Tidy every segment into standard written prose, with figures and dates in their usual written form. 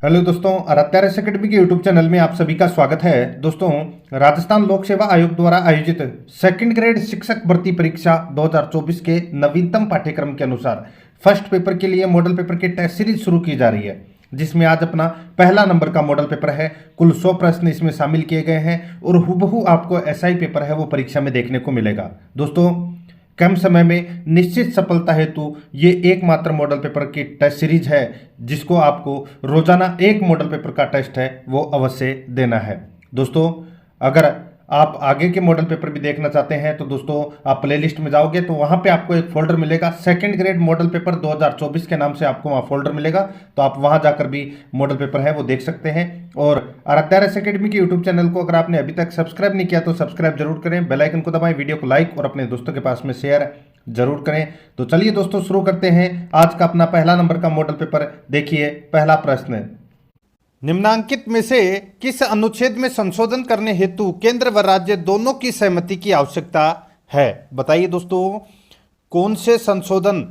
Hello दोस्तों, आराध्यारस academy के YouTube channel में आप सभी का स्वागत है। दोस्तों, राजस्थान लोक सेवा आयोग द्वारा आयोजित सेकंड ग्रेड शिक्षक भर्ती परीक्षा 2024 के नवीनतम पाठ्यक्रम के अनुसार फर्स्ट पेपर के लिए मॉडल पेपर की टेस्ट सीरीज शुरू की जा रही है, जिसमें आज अपना पहला नंबर का मॉडल पेपर है। कुल 100 प्रश्न इसमें शामिल किए गए हैं और हुबहू आपको एसआई पेपर है वो परीक्षा में देखने को मिलेगा। दोस्तों, कम समय में निश्चित सफलता हेतु ये एकमात्र मॉडल पेपर की टेस्ट सीरीज है, जिसको आपको रोजाना एक मॉडल पेपर का टेस्ट है वो अवश्य देना है। दोस्तों, अगर आप आगे के मॉडल पेपर भी देखना चाहते हैं तो दोस्तों आप प्लेलिस्ट में जाओगे तो वहां पे आपको एक फोल्डर मिलेगा, सेकंड ग्रेड मॉडल पेपर 2024 के नाम से आपको वहां फोल्डर मिलेगा। तो आप वहां जाकर भी मॉडल पेपर है वो देख सकते हैं। और आराध्यारस एकेडमी के यूट्यूब चैनल को अगर आपने अभी तक सब्सक्राइब नहीं किया तो सब्सक्राइब जरूर करें, बेल आइकन को दबाएं, वीडियो को लाइक और अपने दोस्तों के पास में शेयर जरूर करें। तो चलिए दोस्तों शुरू करते हैं आज का अपना पहला नंबर का मॉडल पेपर। देखिए पहला प्रश्न, निम्नांकित में से किस अनुच्छेद में संशोधन करने हेतु केंद्र व राज्य दोनों की सहमति की आवश्यकता है? बताइए दोस्तों, कौन से संशोधन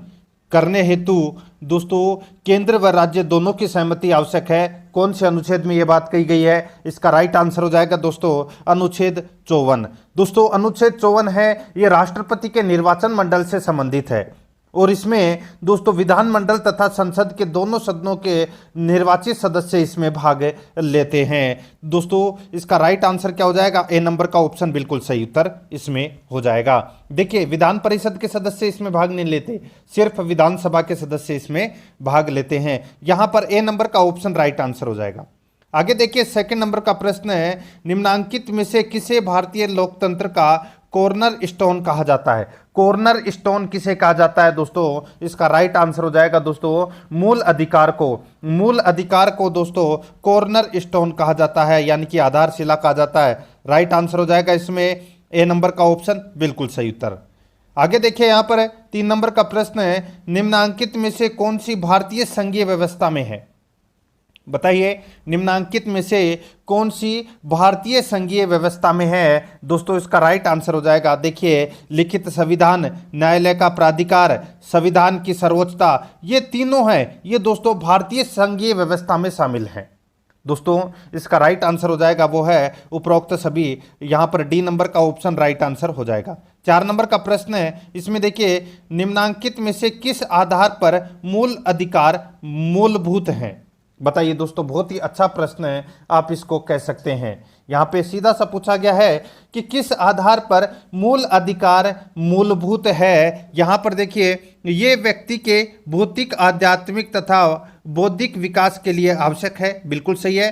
करने हेतु दोस्तों केंद्र व राज्य दोनों की सहमति आवश्यक है? कौन से अनुच्छेद में यह बात कही गई है? इसका राइट आंसर हो जाएगा दोस्तों अनुच्छेद 54। दोस्तों अनुच्छेद 54 है, ये राष्ट्रपति के निर्वाचन मंडल से संबंधित है और इसमें दोस्तों विधानमंडल तथा संसद के दोनों सदनों के निर्वाचित सदस्य इसमें भाग लेते हैं। दोस्तों इसका राइट आंसर क्या हो जाएगा? ए नंबर का ऑप्शन बिल्कुल सही उत्तर इसमें हो जाएगा। देखिए, विधान परिषद के सदस्य इसमें भाग नहीं लेते, सिर्फ विधानसभा के सदस्य इसमें भाग लेते हैं। यहां पर ए नंबर का ऑप्शन राइट आंसर हो जाएगा। आगे देखिए, सेकंड नंबर का प्रश्न है, निम्नांकित में से किसे भारतीय लोकतंत्र का कॉर्नर स्टोन कहा जाता है? कॉर्नर स्टोन किसे कहा जाता है दोस्तों? इसका राइट आंसर हो जाएगा दोस्तों मूल अधिकार को। मूल अधिकार को दोस्तों कॉर्नर स्टोन कहा जाता है, यानी कि आधारशिला कहा जाता है। राइट आंसर हो जाएगा इसमें ए नंबर का ऑप्शन बिल्कुल सही उत्तर। आगे देखिए, यहां पर 3 नंबर का प्रश्न है, निम्नांकित में से कौन सी भारतीय संघीय व्यवस्था में है? बताइए, निम्नांकित में से कौन सी भारतीय संघीय व्यवस्था में है? दोस्तों इसका राइट आंसर हो जाएगा, देखिए, लिखित संविधान, न्यायालय का प्राधिकार, संविधान की सर्वोच्चता, ये तीनों हैं, ये दोस्तों भारतीय संघीय व्यवस्था में शामिल हैं। दोस्तों इसका राइट आंसर हो जाएगा वो है उपरोक्त सभी। यहां पर डी नंबर का ऑप्शन राइट आंसर हो जाएगा। 4 नंबर का प्रश्न है, इसमें देखिए, निम्नांकित में से किस आधार पर मूल अधिकार मूलभूत हैं? बताइए दोस्तों, बहुत ही अच्छा प्रश्न है, आप इसको कह सकते हैं। यहाँ पे सीधा सा पूछा गया है कि किस आधार पर मूल अधिकार मूलभूत है। यहाँ पर देखिए, ये व्यक्ति के भौतिक, आध्यात्मिक तथा बौद्धिक विकास के लिए आवश्यक है। बिल्कुल सही है।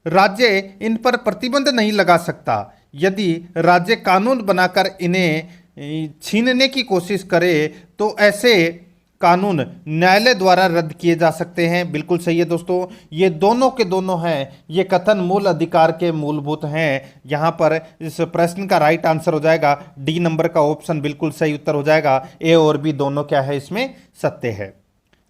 राज्य इन पर प्रतिबंध नहीं लगा सकता। यदि राज्य कानून बनाकर इन्हें छीनने की कोशिश करे तो ऐसे कानून न्यायालय द्वारा रद्द किए जा सकते हैं। बिल्कुल सही है दोस्तों, ये दोनों के दोनों हैं, ये कथन मूल अधिकार के मूलभूत हैं। यहां पर इस प्रश्न का राइट आंसर हो जाएगा डी नंबर का ऑप्शन बिल्कुल सही उत्तर हो जाएगा। ए और बी दोनों क्या है इसमें सत्य है।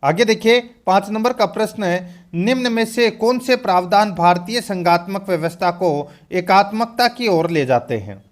आगे देखिए, 5 नंबर का प्रश्न है, निम्न में से कौन से प्रावधान भारतीय संघात्मक व्यवस्था को एकात्मकता की ओर ले जाते हैं?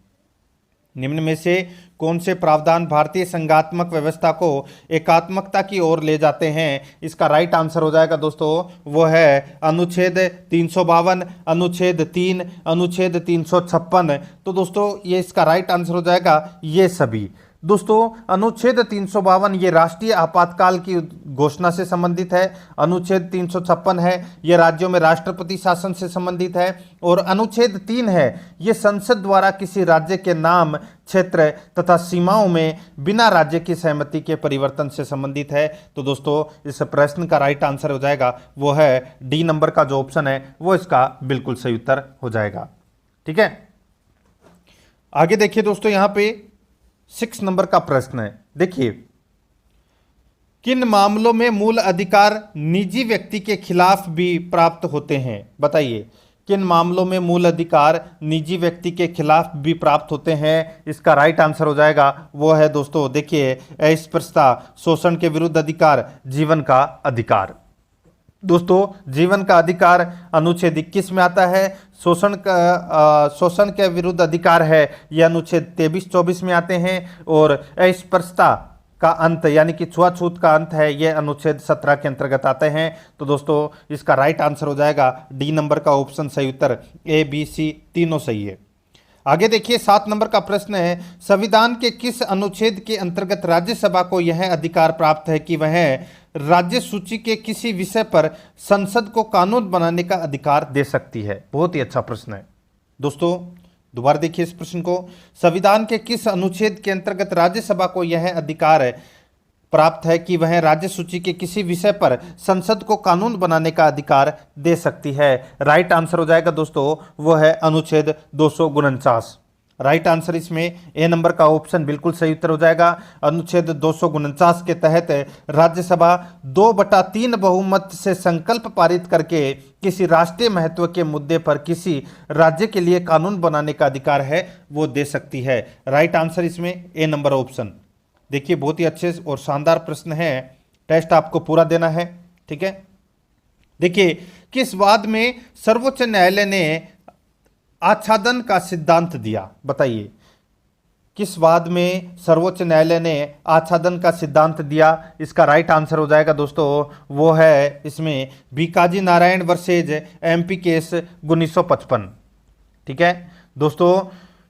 निम्न में से कौन से प्रावधान भारतीय संघात्मक व्यवस्था को एकात्मकता की ओर ले जाते हैं? इसका राइट आंसर हो जाएगा दोस्तों वो है अनुच्छेद 352, अनुच्छेद 3, अनुच्छेद 356। तो दोस्तों ये इसका राइट आंसर हो जाएगा ये सभी। दोस्तों अनुच्छेद 352 ये राष्ट्रीय आपातकाल की घोषणा से संबंधित है। अनुच्छेद 356 है ये राज्यों में राष्ट्रपति शासन से संबंधित है। और अनुच्छेद 3 है ये संसद द्वारा किसी राज्य के नाम, क्षेत्र तथा सीमाओं में बिना राज्य की सहमति के परिवर्तन से संबंधित है। तो दोस्तों इस प्रश्न का राइट आंसर हो जाएगा वो है डी नंबर का जो ऑप्शन है वो इसका बिल्कुल सही उत्तर हो जाएगा। ठीक है, आगे देखिए दोस्तों, यहां पे 6 नंबर का प्रश्न है। देखिए, किन मामलों में मूल अधिकार निजी व्यक्ति के खिलाफ भी प्राप्त होते हैं? बताइए, किन मामलों में मूल अधिकार निजी व्यक्ति के खिलाफ भी प्राप्त होते हैं? इसका राइट आंसर हो जाएगा वो है दोस्तों, देखिए, अस्पृश्यता, शोषण के विरुद्ध अधिकार, जीवन का अधिकार। दोस्तों जीवन का अधिकार अनुच्छेद 21 में आता है। शोषण के विरुद्ध अधिकार है यह अनुच्छेद 23-24 में आते हैं। और अस्पृश्यता का अंत यानी कि छुआछूत का अंत है, ये अनुच्छेद 17 के अंतर्गत आते हैं। तो दोस्तों इसका राइट आंसर हो जाएगा डी नंबर का ऑप्शन सही उत्तर, ए बी सी तीनों सही है। आगे देखिए 7 नंबर का प्रश्न है, संविधान के किस अनुच्छेद के अंतर्गत राज्यसभा को यह अधिकार प्राप्त है कि वह राज्य सूची के किसी विषय पर संसद को कानून बनाने का अधिकार दे सकती है। बहुत ही अच्छा प्रश्न है दोस्तों, दोबारा देखिए इस प्रश्न को, संविधान के किस अनुच्छेद के अंतर्गत राज्यसभा को यह अधिकार प्राप्त है कि वह राज्य सूची के किसी विषय पर संसद को कानून बनाने का अधिकार दे सकती है। राइट आंसर हो जाएगा दोस्तों वो है अनुच्छेद 249। राइट आंसर इसमें ए नंबर का ऑप्शन बिल्कुल सही उत्तर हो जाएगा। अनुच्छेद 249 के तहत राज्यसभा 2/3 बहुमत से संकल्प पारित करके किसी राष्ट्रीय महत्व के मुद्दे पर किसी राज्य के लिए कानून बनाने का अधिकार है वो दे सकती है। राइट आंसर इसमें ए नंबर ऑप्शन। देखिए बहुत ही अच्छे और शानदार प्रश्न है, टेस्ट आपको पूरा देना है, ठीक है। देखिए किस वाद में सर्वोच्च न्यायालय ने आच्छादन का सिद्धांत दिया, बताइए किस वाद में सर्वोच्च न्यायालय ने आच्छादन का सिद्धांत दिया। इसका राइट आंसर हो जाएगा दोस्तों वो है इसमें Bikaji Narayan versus MP case 1955, ठीक है दोस्तों।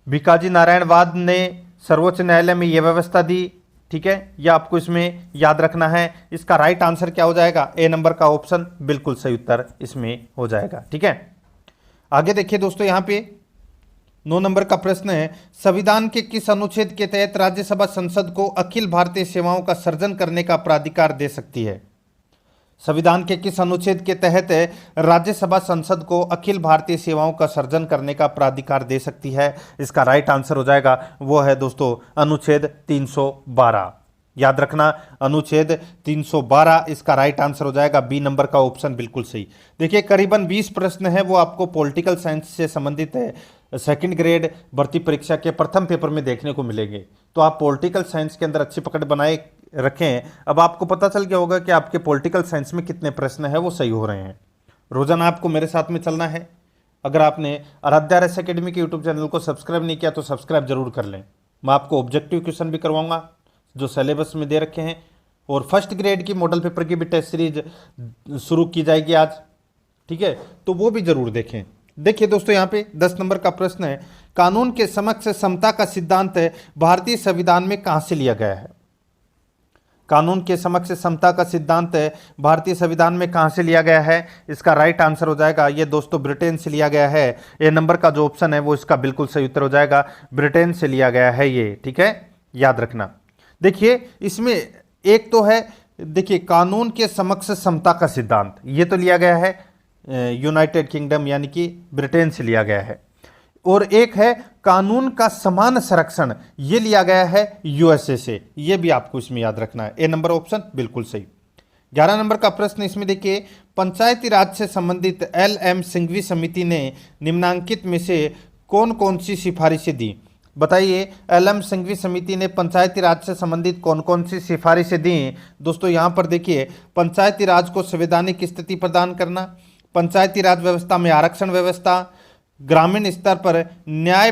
बीकाजी नारायण वाद ने सर्वोच्च न्यायालय में यह व्यवस्था दी, ठीक है, यह आपको इसमें याद रखना है। इसका राइट आंसर क्या हो जाएगा, ए नंबर का ऑप्शन बिल्कुल सही उत्तर इसमें हो जाएगा, ठीक है। आगे देखिए दोस्तों यहाँ पे 9 नंबर का प्रश्न है, संविधान के किस अनुच्छेद के तहत राज्यसभा संसद को अखिल भारतीय सेवाओं का सृजन करने का प्राधिकार दे सकती है। संविधान के किस अनुच्छेद के तहत राज्यसभा संसद को अखिल भारतीय सेवाओं का सृजन करने का प्राधिकार दे सकती है। इसका राइट आंसर हो जाएगा वो है दोस्तों अनुच्छेद 312। याद रखना अनुच्छेद 312 इसका राइट आंसर हो जाएगा, बी नंबर का ऑप्शन बिल्कुल सही। देखिए करीबन 20 प्रश्न है वो आपको पॉलिटिकल साइंस से संबंधित है, सेकंड ग्रेड भर्ती परीक्षा के प्रथम पेपर में देखने को मिलेंगे। तो आप पॉलिटिकल साइंस के अंदर अच्छी पकड़ बनाए रखें। अब आपको पता चल गया होगा कि आपके पॉलिटिकल साइंस में कितने प्रश्न है वो सही हो रहे हैं। रोजाना आपको मेरे साथ में चलना है। अगर आपने आराध्या RS एकेडमी के यूट्यूब चैनल को सब्सक्राइब नहीं किया तो सब्सक्राइब जरूर कर लें। मैं आपको ऑब्जेक्टिव क्वेश्चन भी करवाऊंगा जो सिलेबस में दे रखे हैं, और फर्स्ट ग्रेड की मॉडल पेपर की भी टेस्ट सीरीज शुरू की जाएगी आज, ठीक है, तो वो भी जरूर देखें। देखिए दोस्तों यहाँ पे 10 नंबर का प्रश्न है, कानून के समक्ष समता का सिद्धांत भारतीय संविधान में कहां से लिया गया है। कानून के समक्ष समता का सिद्धांत भारतीय संविधान में कहां से लिया गया है। इसका राइट आंसर हो जाएगा ये दोस्तों ब्रिटेन से लिया गया है। ए नंबर का जो ऑप्शन है वो इसका बिल्कुल सही उत्तर हो जाएगा, ब्रिटेन से लिया गया है ये, ठीक है, याद रखना। देखिए इसमें एक तो है, देखिए कानून के समक्ष समता का सिद्धांत ये तो लिया गया है यूनाइटेड किंगडम यानी कि ब्रिटेन से लिया गया है, और एक है कानून का समान संरक्षण ये लिया गया है USA से, ये भी आपको इसमें याद रखना है। ए नंबर ऑप्शन बिल्कुल सही। 11 नंबर का प्रश्न इसमें देखिए, पंचायती राज से संबंधित LM सिंघवी समिति ने निम्नांकित में से कौन कौन सी सिफारिशें दी। बताइए LM सिंघवी समिति ने पंचायती राज से संबंधित कौन कौन सी सिफारिशें दी। दोस्तों यहाँ पर देखिए, पंचायती राज को संवैधानिक स्थिति प्रदान करना, पंचायती राज व्यवस्था में आरक्षण व्यवस्था, ग्रामीण स्तर पर न्याय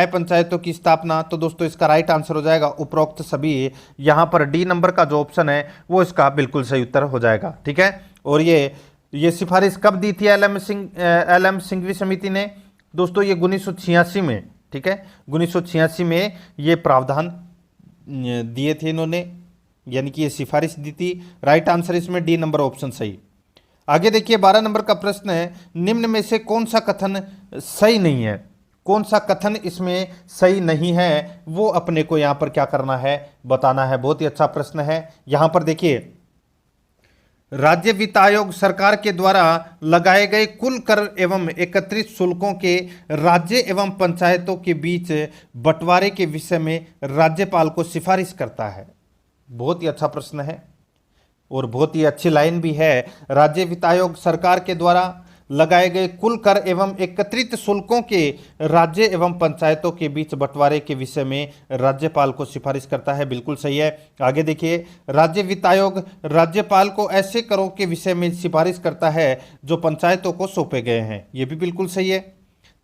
पंचायतों की स्थापना। तो दोस्तों इसका राइट आंसर हो जाएगा उपरोक्त सभी। यहाँ पर डी नंबर का जो ऑप्शन है वो इसका बिल्कुल सही उत्तर हो जाएगा, ठीक है। और ये सिफारिश कब दी थी LM सिंघवी समिति ने दोस्तों, ये 1986 में, ठीक है, 1986 में ये प्रावधान दिए थे इन्होंने, यानी कि ये सिफारिश दी थी। राइट आंसर इसमें डी नंबर ऑप्शन सही। आगे देखिए 12 नंबर का प्रश्न है, निम्न में से कौन सा कथन सही नहीं है। कौन सा कथन इसमें सही नहीं है वो अपने को यहाँ पर क्या करना है, बताना है। बहुत ही अच्छा प्रश्न है। यहाँ पर देखिए, राज्य वित्त आयोग सरकार के द्वारा लगाए गए कुल कर एवं एकत्रित शुल्कों के राज्य एवं पंचायतों के बीच बंटवारे के विषय में राज्यपाल को सिफारिश करता है। बहुत ही अच्छा प्रश्न है और बहुत ही अच्छी लाइन भी है। राज्य वित्त आयोग सरकार के द्वारा लगाए गए कुल कर एवं एकत्रित शुल्कों के राज्य एवं पंचायतों के बीच बंटवारे के विषय में राज्यपाल को सिफारिश करता है, बिल्कुल सही है। आगे देखिए, राज्य वित्त आयोग राज्यपाल को ऐसे करों के विषय में सिफारिश करता है जो पंचायतों को सौंपे गए हैं, ये भी बिल्कुल सही है।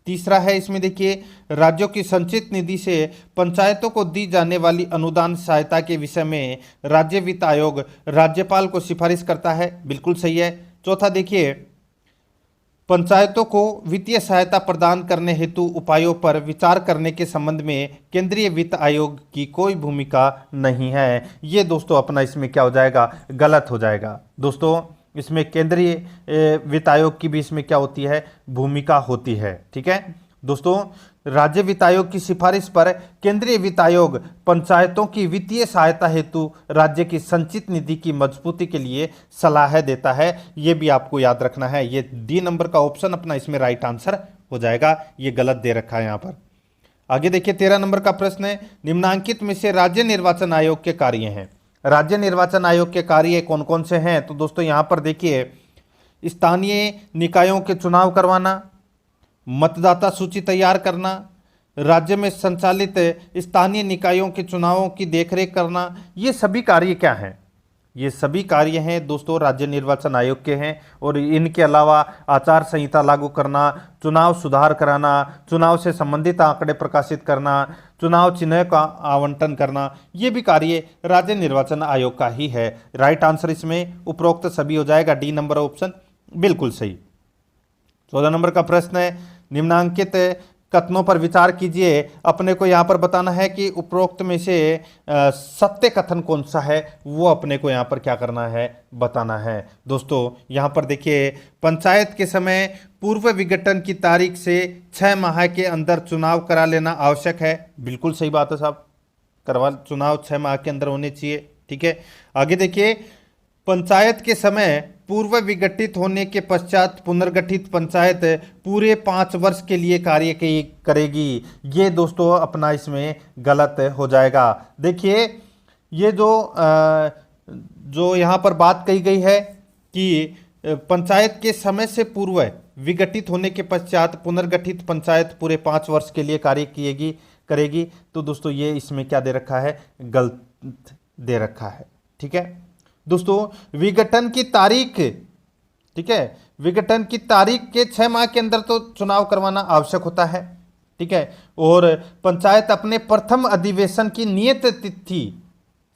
तीसरा है इसमें देखिए, राज्यों की संचित निधि से पंचायतों को दी जाने वाली अनुदान सहायता के विषय में राज्य वित्त आयोग राज्यपाल को सिफारिश करता है, बिल्कुल सही है। चौथा देखिए, पंचायतों को वित्तीय सहायता प्रदान करने हेतु उपायों पर विचार करने के संबंध में केंद्रीय वित्त आयोग की कोई भूमिका नहीं है। ये दोस्तों अपना इसमें क्या हो जाएगा, गलत हो जाएगा। दोस्तों इसमें केंद्रीय वित्त आयोग की भी इसमें क्या होती है, भूमिका होती है। ठीक है दोस्तों, राज्य वित्त आयोग की सिफारिश पर केंद्रीय वित्त आयोग पंचायतों की वित्तीय सहायता हेतु राज्य की संचित निधि की मजबूती के लिए सलाह देता है। ये भी आपको याद रखना है। ये डी नंबर का ऑप्शन अपना इसमें राइट आंसर हो जाएगा, ये गलत दे रखा है यहाँ पर। आगे देखिए 13 नंबर का प्रश्न है, निम्नांकित में से राज्य निर्वाचन आयोग के कार्य हैं। राज्य निर्वाचन आयोग के कार्य कौन कौन से हैं? तो दोस्तों यहाँ पर देखिए, स्थानीय निकायों के चुनाव करवाना, मतदाता सूची तैयार करना, राज्य में संचालित स्थानीय निकायों के चुनावों की देखरेख करना, ये सभी कार्य क्या हैं? ये सभी कार्य हैं दोस्तों राज्य निर्वाचन आयोग के हैं। और इनके अलावा आचार संहिता लागू करना, चुनाव सुधार कराना, चुनाव से संबंधित आंकड़े प्रकाशित करना, चुनाव चिन्ह का आवंटन करना, ये भी कार्य राज्य निर्वाचन आयोग का ही है। राइट आंसर इसमें उपरोक्त सभी हो जाएगा, डी नंबर ऑप्शन बिल्कुल सही। 14 नंबर का प्रश्न है, निम्नांकित कथनों पर विचार कीजिए। अपने को यहाँ पर बताना है कि उपरोक्त में से सत्य कथन कौन सा है, वो अपने को यहाँ पर क्या करना है, बताना है। दोस्तों यहाँ पर देखिए, पंचायत के समय पूर्व विघटन की तारीख से 6 माह के अंदर चुनाव करा लेना आवश्यक है, बिल्कुल सही बात है साहब, करवा चुनाव 6 माह के अंदर होने चाहिए। ठीक है, आगे देखिए, पंचायत के समय पूर्व विघटित होने के पश्चात पुनर्गठित पंचायत पूरे 5 वर्ष के लिए कार्य करेगी। ये दोस्तों अपना इसमें गलत हो जाएगा। देखिए ये जो यहाँ पर बात कही गई है कि पंचायत के समय से पूर्व विघटित होने के पश्चात पुनर्गठित पंचायत पूरे 5 वर्ष के लिए कार्य करेगी, तो दोस्तों ये इसमें क्या दे रखा है, गलत दे रखा है। ठीक है दोस्तों, विघटन की तारीख, ठीक है, विघटन की तारीख के 6 माह के अंदर तो चुनाव करवाना आवश्यक होता है। ठीक है, और पंचायत अपने प्रथम अधिवेशन की नियत तिथि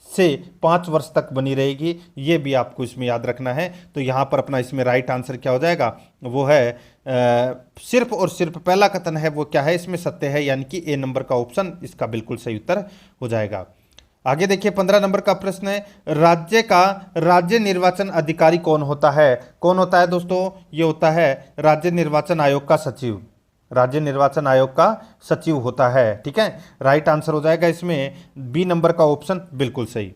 से 5 वर्ष तक बनी रहेगी, ये भी आपको इसमें याद रखना है। तो यहाँ पर अपना इसमें राइट आंसर क्या हो जाएगा, वो है सिर्फ और सिर्फ पहला कथन है वो क्या है, इसमें सत्य है, यानी कि ए नंबर का ऑप्शन इसका बिल्कुल सही उत्तर हो जाएगा। आगे देखिए 15 नंबर का प्रश्न है, राज्य निर्वाचन अधिकारी कौन होता है? कौन होता है दोस्तों? ये होता है राज्य निर्वाचन आयोग का सचिव। राज्य निर्वाचन आयोग का सचिव होता है। ठीक है, राइट आंसर हो जाएगा इसमें बी नंबर का ऑप्शन बिल्कुल सही।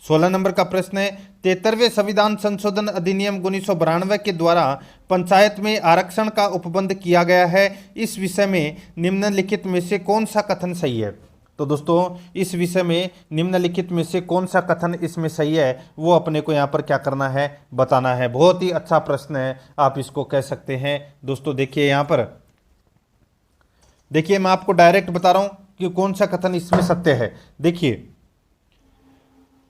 16 नंबर का प्रश्न है, 73वें संविधान संशोधन अधिनियम 1992 के द्वारा पंचायत में आरक्षण का उपबंध किया गया है। इस विषय में निम्नलिखित में से कौन सा कथन सही है? तो दोस्तों इस विषय में निम्नलिखित में से कौन सा कथन इसमें सही है, वो अपने को यहाँ पर क्या करना है, बताना है। बहुत ही अच्छा प्रश्न है, आप इसको कह सकते हैं। दोस्तों देखिए यहाँ पर देखिए, मैं आपको डायरेक्ट बता रहा हूं कि कौन सा कथन इसमें सत्य है। देखिए,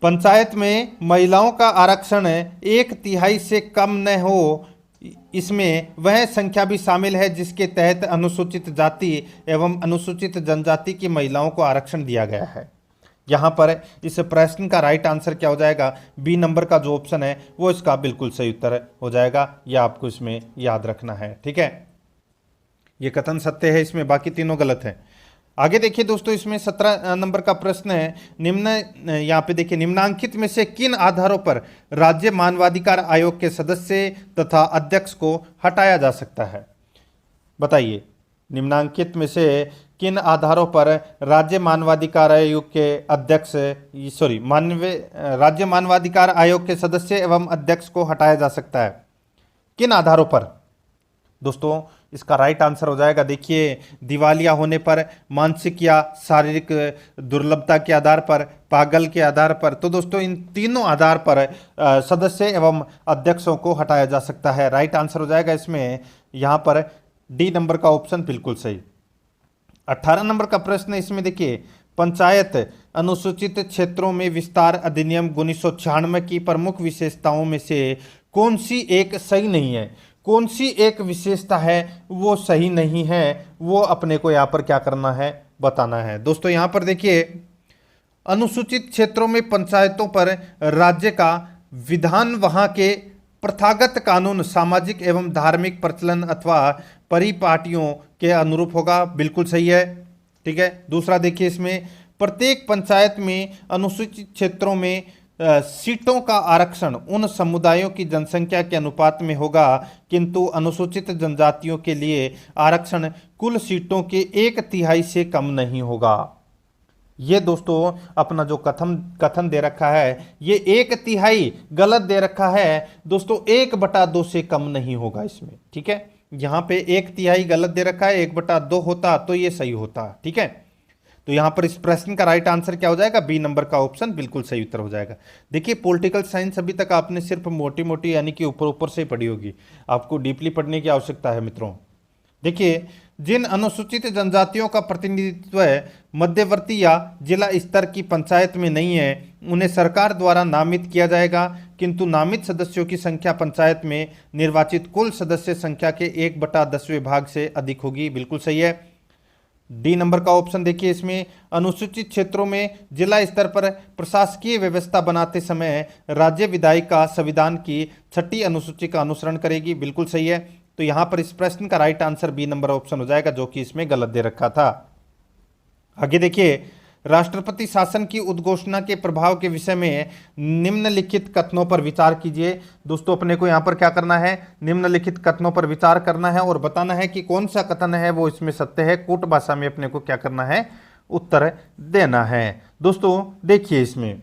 पंचायत में महिलाओं का आरक्षण 1/3 से कम न हो, इसमें वह संख्या भी शामिल है जिसके तहत अनुसूचित जाति एवं अनुसूचित जनजाति की महिलाओं को आरक्षण दिया गया है। यहाँ पर इस प्रश्न का राइट आंसर क्या हो जाएगा, बी नंबर का जो ऑप्शन है वो इसका बिल्कुल सही उत्तर हो जाएगा। यह आपको इसमें याद रखना है। ठीक है, ये कथन सत्य है, इसमें बाकी तीनों गलत है। आगे देखिए दोस्तों, इसमें 17 नंबर का प्रश्न है, यहाँ पे देखिए, निम्नांकित में से किन आधारों पर राज्य मानवाधिकार आयोग के सदस्य तथा अध्यक्ष को हटाया जा सकता है? बताइए, निम्नांकित में से किन आधारों पर राज्य मानवाधिकार आयोग के अध्यक्ष राज्य मानवाधिकार आयोग के सदस्य एवं अध्यक्ष को हटाया जा सकता है? किन आधारों पर? दोस्तों इसका राइट आंसर हो जाएगा, देखिए, दिवालिया होने पर, मानसिक या शारीरिक दुर्लभता के आधार पर, पागल के आधार पर। तो दोस्तों इन तीनों आधार पर सदस्य एवं अध्यक्षों को हटाया जा सकता है। राइट आंसर हो जाएगा इसमें यहाँ पर डी नंबर का ऑप्शन बिल्कुल सही। 18 नंबर का प्रश्न है, इसमें देखिए, पंचायत अनुसूचित क्षेत्रों में विस्तार अधिनियम 1996 की प्रमुख विशेषताओं में से कौन सी एक सही नहीं है? कौन सी एक विशेषता है वो सही नहीं है, वो अपने को यहाँ पर क्या करना है, बताना है। दोस्तों यहाँ पर देखिए, अनुसूचित क्षेत्रों में पंचायतों पर राज्य का विधान वहां के प्रथागत कानून, सामाजिक एवं धार्मिक प्रचलन अथवा परिपाटियों के अनुरूप होगा। बिल्कुल सही है, ठीक है। दूसरा देखिए, इसमें प्रत्येक पंचायत में अनुसूचित क्षेत्रों में सीटों का आरक्षण उन समुदायों की जनसंख्या के अनुपात में होगा, किंतु अनुसूचित जनजातियों के लिए आरक्षण कुल सीटों के 1/3 से कम नहीं होगा। ये दोस्तों अपना जो कथन दे रखा है, ये 1/3 गलत दे रखा है दोस्तों, 1/2 से कम नहीं होगा इसमें, ठीक है। यहाँ पे 1/3 गलत दे रखा है, 1/2 होता तो ये सही होता, ठीक है। तो यहां पर इस प्रश्न का राइट आंसर क्या हो जाएगा, बी नंबर का ऑप्शन बिल्कुल सही उत्तर हो जाएगा। देखिए, पॉलिटिकल साइंस अभी तक आपने सिर्फ मोटी मोटी यानी कि ऊपर ऊपर से ही पढ़ी होगी, आपको डीपली पढ़ने की आवश्यकता है मित्रों। देखिए, जिन अनुसूचित जनजातियों का प्रतिनिधित्व मध्यवर्ती या जिला स्तर की पंचायत में नहीं है, उन्हें सरकार द्वारा नामित किया जाएगा, किंतु नामित सदस्यों की संख्या पंचायत में निर्वाचित कुल सदस्य संख्या के 1/10वें भाग से अधिक होगी। बिल्कुल सही है, डी नंबर का ऑप्शन देखिए। इसमें अनुसूचित क्षेत्रों में जिला स्तर पर प्रशासकीय व्यवस्था बनाते समय राज्य विधायिका संविधान की 6ठी अनुसूची का अनुसरण करेगी। बिल्कुल सही है, तो यहां पर इस प्रश्न का right answer B number option हो जाएगा, जो कि इसमें गलत दे रखा था। आगे देखिए, राष्ट्रपति शासन की उद्घोषणा के प्रभाव के विषय में निम्नलिखित कथनों पर विचार कीजिए। दोस्तों अपने को यहाँ पर क्या करना है, निम्नलिखित कथनों पर विचार करना है और बताना है कि कौन सा कथन है वो इसमें सत्य है। कूट भाषा में अपने को क्या करना है, उत्तर देना है। दोस्तों देखिए, इसमें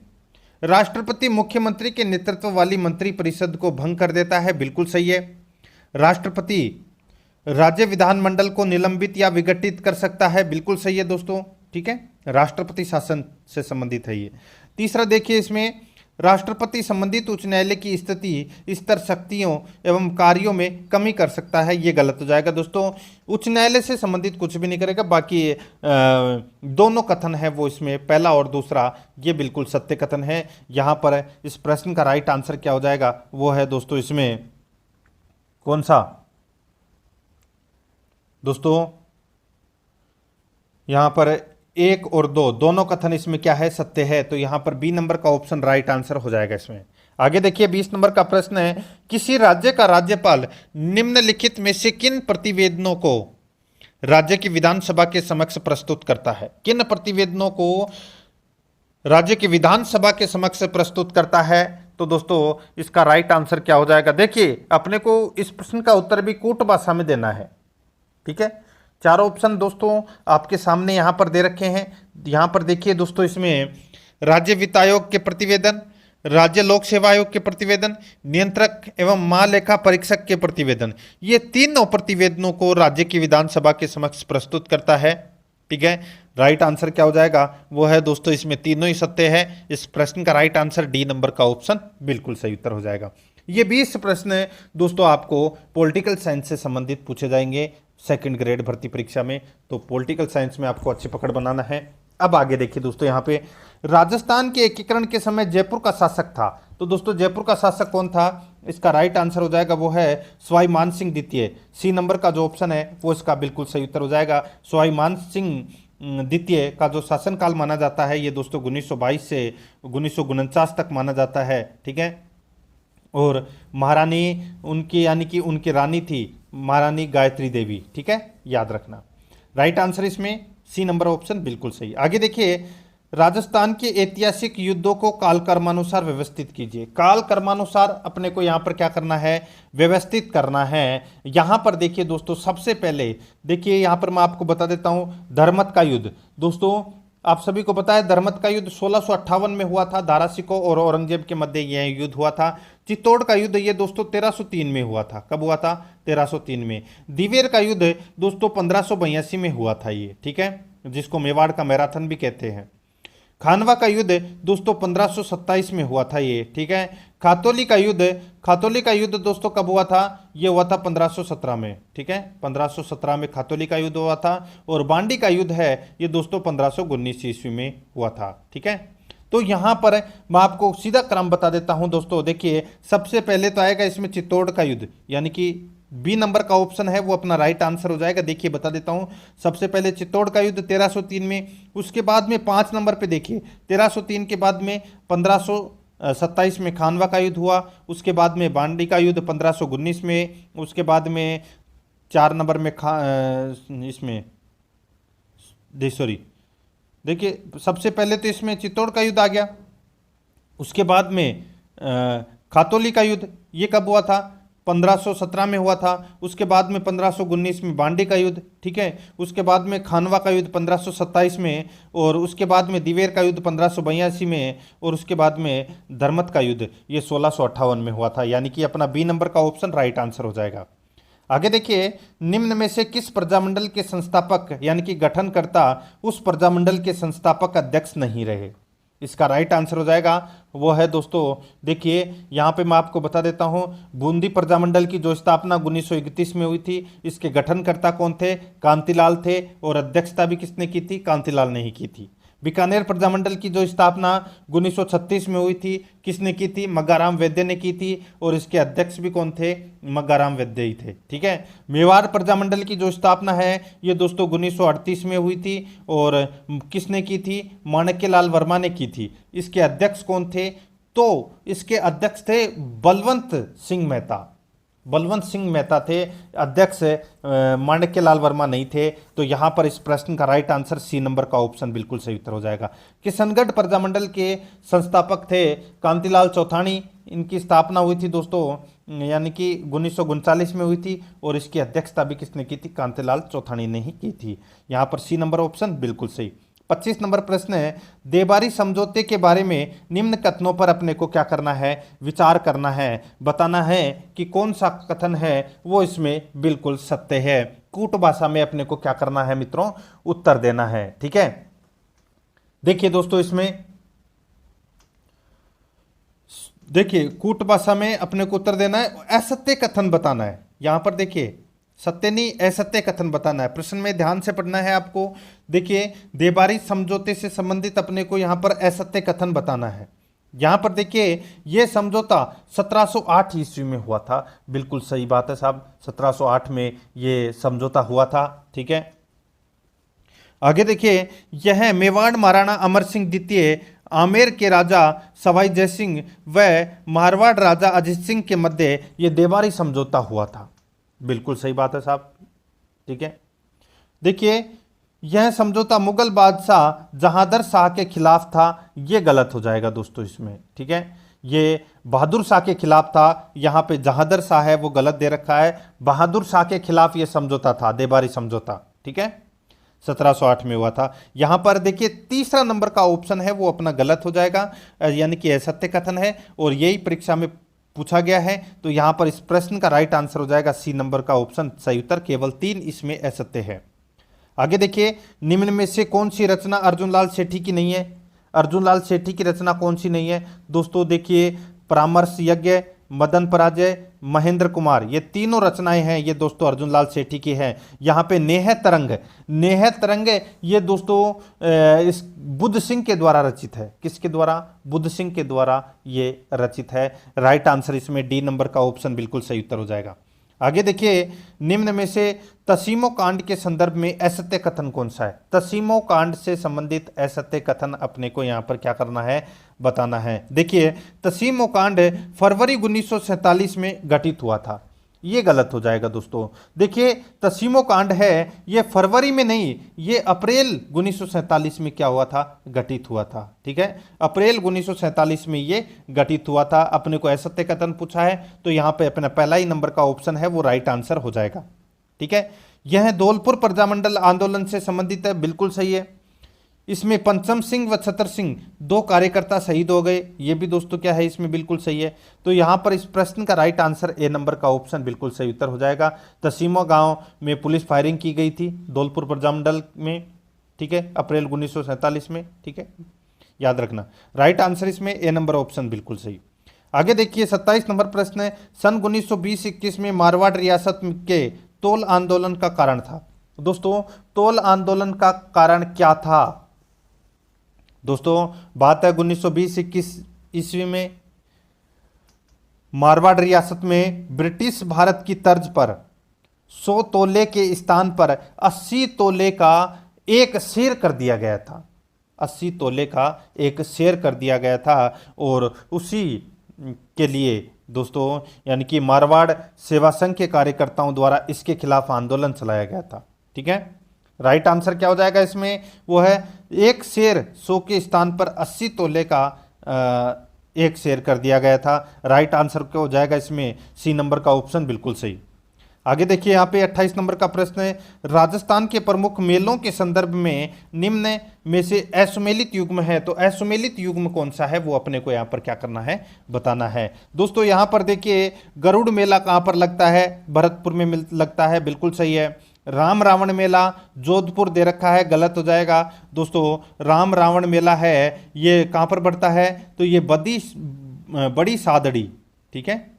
राष्ट्रपति मुख्यमंत्री के नेतृत्व वाली मंत्रिपरिषद को भंग कर देता है। बिल्कुल सही है। राष्ट्रपति राज्य विधानमंडल को निलंबित या विघटित कर सकता है। बिल्कुल सही है दोस्तों, ठीक है, राष्ट्रपति शासन से संबंधित है ये। तीसरा देखिए, इसमें राष्ट्रपति संबंधित उच्च न्यायालय की स्थिति स्तर शक्तियों एवं कार्यों में कमी कर सकता है। ये गलत हो जाएगा दोस्तों, उच्च न्यायालय से संबंधित कुछ भी नहीं करेगा। बाकी दोनों कथन है वो इसमें, पहला और दूसरा, ये बिल्कुल सत्य कथन है। यहाँ पर इस प्रश्न का राइट आंसर क्या हो जाएगा, वो है दोस्तों इसमें कौन सा, दोस्तों यहाँ पर 1 और 2 दोनों कथन इसमें क्या है, सत्य है। तो यहां पर बी नंबर का ऑप्शन राइट आंसर हो जाएगा इसमें। आगे देखिए, 20 नंबर का प्रश्न है, किसी राज्य का राज्यपाल निम्नलिखित में से किन प्रतिवेदनों को राज्य की विधानसभा के समक्ष प्रस्तुत करता है। किन प्रतिवेदनों को राज्य की विधानसभा के समक्ष प्रस्तुत करता है। तो दोस्तों इसका राइट आंसर क्या हो जाएगा, देखिए अपने को इस प्रश्न का उत्तर भी कूट भाषा में देना है, ठीक है। चारों ऑप्शन दोस्तों आपके सामने यहां पर दे रखे हैं। यहां पर देखिए दोस्तों, इसमें राज्य वित्त आयोग के प्रतिवेदन, राज्य लोक सेवा आयोग के प्रतिवेदन, नियंत्रक एवं महालेखा परीक्षक के प्रतिवेदन, ये तीनों प्रतिवेदनों को राज्य की विधानसभा के समक्ष प्रस्तुत करता है, ठीक है। राइट आंसर क्या हो जाएगा, वो है दोस्तों इसमें तीनों ही सत्य है। इस प्रश्न का राइट आंसर डी नंबर का ऑप्शन बिल्कुल सही उत्तर हो जाएगा। ये 20 प्रश्न दोस्तों आपको पॉलिटिकल साइंस से संबंधित पूछे जाएंगे सेकंड ग्रेड भर्ती परीक्षा में। तो पॉलिटिकल साइंस में आपको अच्छी पकड़ बनाना है। अब आगे देखिए दोस्तों, यहाँ पे राजस्थान के एकीकरण के समय जयपुर का शासक था। तो दोस्तों जयपुर का शासक कौन था, इसका राइट आंसर हो जाएगा वो है सवाई मान सिंह द्वितीय। सी नंबर का जो ऑप्शन है वो इसका बिल्कुल सही उत्तर हो जाएगा। सवाई मान सिंह द्वितीय का जो शासनकाल माना जाता है ये दोस्तों 1922 से 1949 तक माना जाता है, ठीक है। और महारानी उनकी यानी कि उनकी रानी थी महारानी गायत्री देवी, ठीक है, याद रखना। राइट आंसर इसमें सी नंबर ऑप्शन बिल्कुल सही। आगे देखिए, राजस्थान के ऐतिहासिक युद्धों को कालक्रमानुसार व्यवस्थित कीजिए। कालक्रमानुसार अपने को यहाँ पर क्या करना है, व्यवस्थित करना है। यहाँ पर देखिए दोस्तों, सबसे पहले देखिए यहाँ पर मैं आपको बता देता हूँ धर्मत का युद्ध। दोस्तों आप सभी को पता है धर्मत का युद्ध 1658 में हुआ था, दारा शिकोह और औरंगजेब के मध्य यह युद्ध हुआ था। चित्तौड़ का युद्ध ये दोस्तों 1303 में हुआ था। कब हुआ था, 1303 में। दिवेर का युद्ध दोस्तों 1582 में हुआ था ये, ठीक है, जिसको मेवाड़ का मैराथन भी कहते हैं। खानवा का युद्ध दोस्तों 1527 में हुआ था ये, ठीक है। खातौली का युद्ध दोस्तों कब हुआ था, ये हुआ था 1517 में, ठीक है, 1517 में खातौली का युद्ध हुआ था। और बांडी का युद्ध है ये दोस्तों 1519 ईस्वी में हुआ था, ठीक है। तो यहाँ पर मैं आपको सीधा क्रम बता देता हूं दोस्तों। देखिए सबसे पहले तो आएगा इसमें चित्तौड़ का युद्ध, यानी कि बी नंबर का ऑप्शन है वो अपना राइट आंसर हो जाएगा। देखिए बता देता हूं, सबसे पहले चित्तौड़ का युद्ध 1303 में, उसके बाद में 5 नंबर पे देखिए 1303 के बाद में 1527 में खानवा का युद्ध हुआ, उसके बाद में बांडी का युद्ध 1519 में, उसके बाद में 4 नंबर में इसमें सॉरी देखिए सबसे पहले तो इसमें चित्तौड़ का युद्ध आ गया, उसके बाद में खातौली का युद्ध, ये कब हुआ था? 1517 में हुआ था। उसके बाद में 1519 में बांडी का युद्ध, ठीक है। उसके बाद में खानवा का युद्ध 1527 में, और उसके बाद में दिवेर का युद्ध 1582 में, और उसके बाद में धर्मत का युद्ध ये 1658 में हुआ था। यानी कि अपना बी नंबर का ऑप्शन राइट आंसर हो जाएगा। आगे देखिए, निम्न में से किस प्रजामंडल के संस्थापक यानी कि गठनकर्ता उस प्रजामंडल के संस्थापक अध्यक्ष नहीं रहे? इसका राइट आंसर हो जाएगा वो है दोस्तों, देखिए यहाँ पे मैं आपको बता देता हूँ, बूंदी प्रजामंडल की जो स्थापना 1931 में हुई थी, इसके गठनकर्ता कौन थे? कांतिलाल थे, और अध्यक्षता भी किसने की थी? कांतिलाल ने ही की थी। बीकानेर प्रजामंडल की जो स्थापना 1936 में हुई थी, किसने की थी? मग्गाराम वैद्य ने की थी, और इसके अध्यक्ष भी कौन थे? मग्गाराम वैद्य ही थे, ठीक है। मेवाड़ प्रजामंडल की जो स्थापना है ये दोस्तों 1938 में हुई थी, और किसने की थी? माणक्यलाल वर्मा ने की थी। इसके अध्यक्ष कौन थे? तो इसके अध्यक्ष थे बलवंत सिंह मेहता। बलवंत सिंह मेहता थे अध्यक्ष, माणक्यलाल वर्मा नहीं थे। तो यहाँ पर इस प्रश्न का राइट आंसर सी नंबर का ऑप्शन बिल्कुल सही उत्तर हो जाएगा। किशनगढ़ प्रजामंडल के संस्थापक थे कांतिलाल चौथानी, इनकी स्थापना हुई थी दोस्तों यानी कि 1939 में हुई थी, और इसकी अध्यक्षता भी किसने की थी? कांतिलाल चौथानी ने ही की थी। यहाँ पर सी नंबर ऑप्शन बिल्कुल सही। 25 नंबर प्रश्न है, देबारी समझौते के बारे में निम्न कथनों पर अपने को क्या करना है? विचार करना है, बताना है कि कौन सा कथन है वो इसमें बिल्कुल सत्य है। कूट भाषा में अपने को क्या करना है मित्रों? उत्तर देना है, ठीक है। देखिए दोस्तों, इसमें देखिए कूट भाषा में अपने को उत्तर देना है, असत्य कथन बताना है। यहां पर देखिए सत्य नहीं असत्य कथन बताना है। प्रश्न में ध्यान से पढ़ना है आपको। देखिए देबारी समझौते से संबंधित अपने को यहां पर असत्य कथन बताना है। यहां पर देखिए यह समझौता 1708 ईस्वी में हुआ था। बिल्कुल सही बात है साहब, 1708 में यह समझौता हुआ था, ठीक है। आगे देखिए, यह मेवाड़ महाराणा अमर सिंह द्वितीय, आमेर के राजा सवाई जयसिंह व मारवाड़ राजा अजित सिंह के मध्य यह देबारी समझौता हुआ था। बिल्कुल सही बात है साहब, ठीक है। देखिए यह समझौता मुगल बादशाह जहांदर शाह के खिलाफ था, यह गलत हो जाएगा दोस्तों इसमें, ठीक है। ये बहादुर शाह के खिलाफ था, यहाँ पे जहांदर शाह है वो गलत दे रखा है। बहादुर शाह के खिलाफ यह समझौता था, देबारी समझौता, ठीक है, 1708 में हुआ था। यहां पर देखिए तीसरा नंबर का ऑप्शन है वो अपना गलत हो जाएगा, यानी कि असत्य कथन है, और यही परीक्षा में पूछा गया है। तो यहां पर इस प्रश्न का राइट आंसर हो जाएगा सी नंबर का ऑप्शन सही उत्तर। केवल 3 इसमें असत्य है। आगे देखिए, निम्न में से कौन सी रचना अर्जुनलाल सेठी की नहीं है? अर्जुनलाल सेठी की रचना कौन सी नहीं है दोस्तों? देखिए परामर्श यज्ञ, मदन पराजय, महेंद्र कुमार, ये तीनों रचनाएं हैं ये दोस्तों अर्जुनलाल सेठी की है। यहाँ पे नेह तरंग ये दोस्तों इस बुद्ध सिंह के द्वारा रचित है। किसके द्वारा? बुद्ध सिंह के द्वारा ये रचित है। राइट आंसर इसमें डी नंबर का ऑप्शन बिल्कुल सही उत्तर हो जाएगा। आगे देखिए, निम्न में से तसीमो कांड के संदर्भ में असत्य कथन कौन सा है? तसीमो कांड से संबंधित असत्य कथन अपने को यहाँ पर क्या करना है? बताना है। देखिए तसीमो कांड फरवरी 1947 में घटित हुआ था, ये गलत हो जाएगा दोस्तों। देखिए तसीमो कांड है ये फरवरी में नहीं, ये अप्रैल 1947 में क्या हुआ था? घटित हुआ था, ठीक है। अप्रैल 1947 में ये घटित हुआ था। अपने को असत्य कथन पूछा है तो यहाँ पे अपना पहला ही नंबर का ऑप्शन है वो राइट आंसर हो जाएगा, ठीक है। यह धौलपुर प्रजामंडल आंदोलन से संबंधित है, बिल्कुल सही है। इसमें पंचम सिंह व छतर सिंह 2 कार्यकर्ता शहीद हो गए, ये भी दोस्तों क्या है? इसमें बिल्कुल सही है। तो यहाँ पर इस प्रश्न का राइट आंसर ए नंबर का ऑप्शन बिल्कुल सही उत्तर हो जाएगा। तसीमो गांव में पुलिस फायरिंग की गई थी धौलपुर प्रजामंडल में, ठीक है, अप्रैल 1947 में, ठीक है, याद रखना। राइट आंसर इसमें ए नंबर ऑप्शन बिल्कुल सही। आगे देखिए 27 नंबर प्रश्न है, सन 1920-21 में मारवाड़ रियासत के तोल आंदोलन का कारण था। दोस्तों तोल आंदोलन का कारण क्या था? दोस्तों बात है 1920-21 ईस्वी में मारवाड़ रियासत में ब्रिटिश भारत की तर्ज पर 100 तोले के स्थान पर 80 तोले का एक शेर कर दिया गया था। 80 तोले का एक शेर कर दिया गया था और उसी के लिए दोस्तों यानी कि मारवाड़ सेवा संघ के कार्यकर्ताओं द्वारा इसके खिलाफ आंदोलन चलाया गया था। ठीक है, राइट आंसर क्या हो जाएगा इसमें, वो है एक शेर 100 के स्थान पर 80 तोले का एक शेर कर दिया गया था। राइट आंसर क्या हो जाएगा इसमें, सी नंबर का ऑप्शन बिल्कुल सही। आगे देखिए यहाँ पे 28 नंबर का प्रश्न है, राजस्थान के प्रमुख मेलों के संदर्भ में निम्न में से असुमेलित युग्म है, तो असुमेलित युग्म कौन सा है वो अपने को यहाँ पर क्या करना है, बताना है। दोस्तों यहाँ पर देखिए गरुड़ मेला कहाँ पर लगता है, भरतपुर में लगता है, बिल्कुल सही है। राम रावण मेला जोधपुर दे रखा है, गलत हो जाएगा। दोस्तों राम रावण मेला है ये कहाँ पर बढ़ता है, तो ये बड़ी सादड़ी, ठीक है,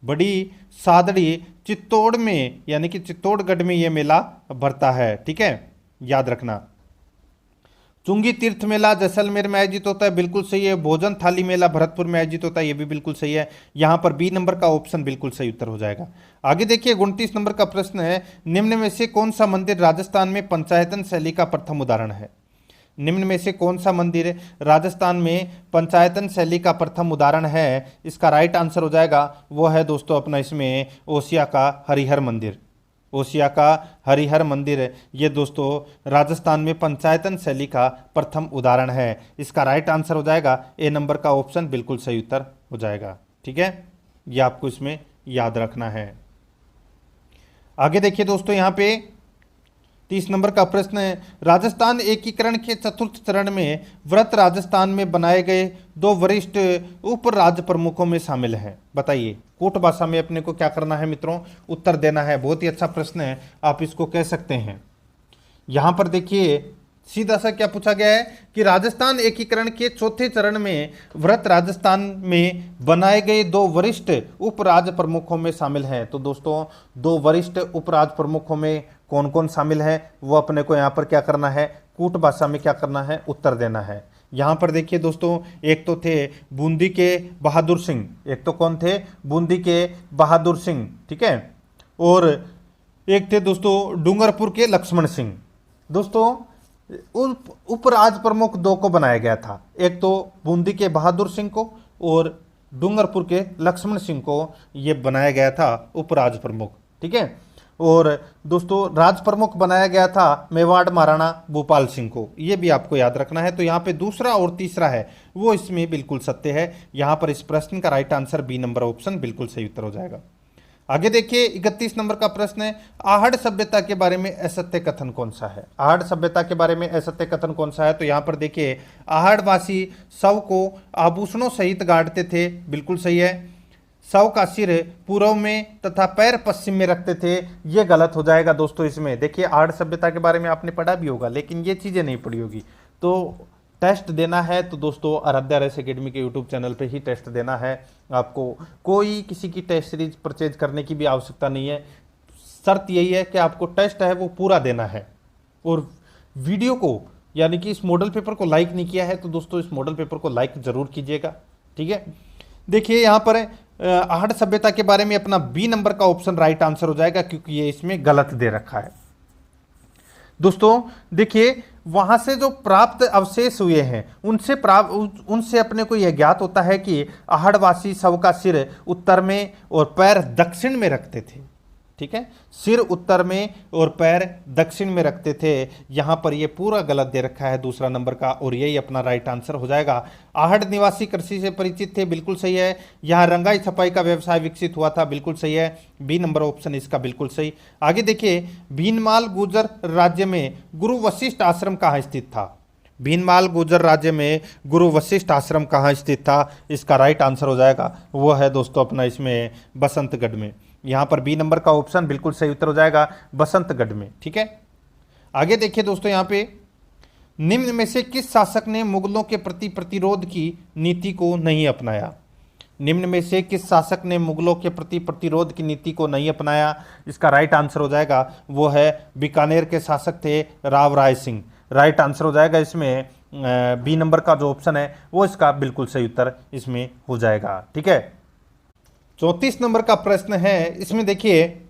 बड़ी सादड़ी चित्तौड़ में यानी कि चित्तौड़गढ़ में ये मेला भरता है। ठीक है, याद रखना। चुंगी तीर्थ मेला जैसलमेर में आयोजित होता है, बिल्कुल सही है। भोजन थाली मेला भरतपुर में आयोजित होता है, ये भी बिल्कुल सही है। यहां पर बी नंबर का ऑप्शन बिल्कुल सही उत्तर हो जाएगा। आगे देखिए 29 नंबर का प्रश्न है, निम्न में से कौन सा मंदिर राजस्थान में पंचायतन शैली का प्रथम उदाहरण है। निम्न में से कौन सा मंदिर राजस्थान में पंचायतन शैली का प्रथम उदाहरण है, इसका राइट आंसर हो जाएगा वो है दोस्तों अपना इसमें ओसिया का हरिहर मंदिर। ओसिया का हरिहर मंदिर ये दोस्तों राजस्थान में पंचायतन शैली का प्रथम उदाहरण है। इसका राइट आंसर हो जाएगा ए नंबर का ऑप्शन बिल्कुल सही उत्तर हो जाएगा। ठीक है, ये आपको इसमें याद रखना है। आगे देखिए दोस्तों यहाँ पे 30 नंबर का प्रश्न है, राजस्थान एकीकरण के चतुर्थ चरण में व्रत राजस्थान में बनाए गए 2 वरिष्ठ उप राज्य प्रमुखों में शामिल हैं, बताइए। कूट भाषा में अपने को क्या करना है मित्रों, उत्तर देना है। बहुत ही अच्छा प्रश्न है, आप इसको कह सकते हैं। यहां पर देखिए सीधा सा क्या पूछा गया है कि राजस्थान एकीकरण के चौथे चरण में व्रत राजस्थान में बनाए गए 2 वरिष्ठ उप राज्य प्रमुखों में शामिल हैं। तो दोस्तों 2 वरिष्ठ उप राज्य प्रमुखों में कौन कौन शामिल है वो अपने को यहाँ पर क्या करना है, कूट भाषा में क्या करना है, उत्तर देना है। यहाँ पर देखिए दोस्तों एक तो थे बूंदी के बहादुर सिंह, एक तो कौन थे, बूंदी के बहादुर सिंह, ठीक है, और एक थे दोस्तों डूंगरपुर के लक्ष्मण सिंह। दोस्तों उपराज प्रमुख 2 को बनाया गया था, एक तो बूंदी के बहादुर सिंह को और डूंगरपुर के लक्ष्मण सिंह को ये बनाया गया था उपराज प्रमुख। ठीक है, और दोस्तों राज प्रमुख बनाया गया था मेवाड़ महाराणा भूपाल सिंह को, ये भी आपको याद रखना है। तो यहाँ पे दूसरा और तीसरा है वो इसमें बिल्कुल सत्य है। यहाँ पर इस प्रश्न का right answer B number option बिल्कुल सही उत्तर हो जाएगा। आगे देखिए 31 नंबर का प्रश्न है, आहड़ सभ्यता के बारे में असत्य कथन कौन सा है। आहड़ सभ्यता के बारे में असत्य कथन कौन सा है, तो यहाँ पर देखिए आहड़वासी शव को आभूषणों सहित गाड़ते थे, बिल्कुल सही है। शव का सिर पूर्व में तथा पैर पश्चिम में रखते थे, ये गलत हो जाएगा दोस्तों। इसमें देखिए आहड़ सभ्यता के बारे में आपने पढ़ा भी होगा लेकिन ये चीज़ें नहीं पढ़ी होगी। तो टेस्ट देना है तो दोस्तों आराध्या रेस एकेडमी के यूट्यूब चैनल पे ही टेस्ट देना है आपको। कोई किसी की टेस्ट सीरीज परचेज करने की भी आवश्यकता नहीं है, शर्त यही है कि आपको टेस्ट है वो पूरा देना है। और वीडियो को यानी कि इस मॉडल पेपर को लाइक नहीं किया है तो दोस्तों इस मॉडल पेपर को लाइक जरूर कीजिएगा। ठीक है, देखिए यहाँ पर आहड़ सभ्यता के बारे में अपना बी नंबर का ऑप्शन राइट आंसर हो जाएगा क्योंकि ये इसमें गलत दे रखा है। दोस्तों देखिए वहां से जो प्राप्त अवशेष हुए हैं उनसे अपने को यह ज्ञात होता है कि आहड़वासी शव का सिर उत्तर में और पैर दक्षिण में रखते थे। ठीक है, सिर उत्तर में और पैर दक्षिण में रखते थे। यहाँ पर ये पूरा गलत दे रखा है दूसरा नंबर का और यही अपना राइट आंसर हो जाएगा। आहड़ निवासी कृषि से परिचित थे, बिल्कुल सही है। यहाँ रंगाई छपाई का व्यवसाय विकसित हुआ था, बिल्कुल सही है। बी नंबर ऑप्शन इसका बिल्कुल सही। आगे देखिए भीनमाल गुर्जर राज्य में गुरु वशिष्ठ आश्रम कहाँ स्थित था। भीनमाल गुर्जर राज्य में गुरु वशिष्ठ आश्रम कहाँ स्थित था, इसका राइट आंसर हो जाएगा वो है दोस्तों अपना इसमें बसंतगढ़ में। यहाँ पर बी नंबर का ऑप्शन बिल्कुल सही उत्तर हो जाएगा बसंतगढ़ में। ठीक है, आगे देखिए दोस्तों यहाँ पे निम्न में से किस शासक ने मुगलों के प्रति प्रतिरोध की नीति को नहीं अपनाया। निम्न में से किस शासक ने मुगलों के प्रति प्रतिरोध की नीति को नहीं अपनाया, इसका राइट आंसर हो जाएगा वो है बीकानेर के शासक थे राव राय सिंह। राइट आंसर हो जाएगा इसमें बी नंबर का जो ऑप्शन है वो इसका बिल्कुल सही उत्तर इसमें हो जाएगा। ठीक है, 34 नंबर का प्रश्न है, इसमें देखिए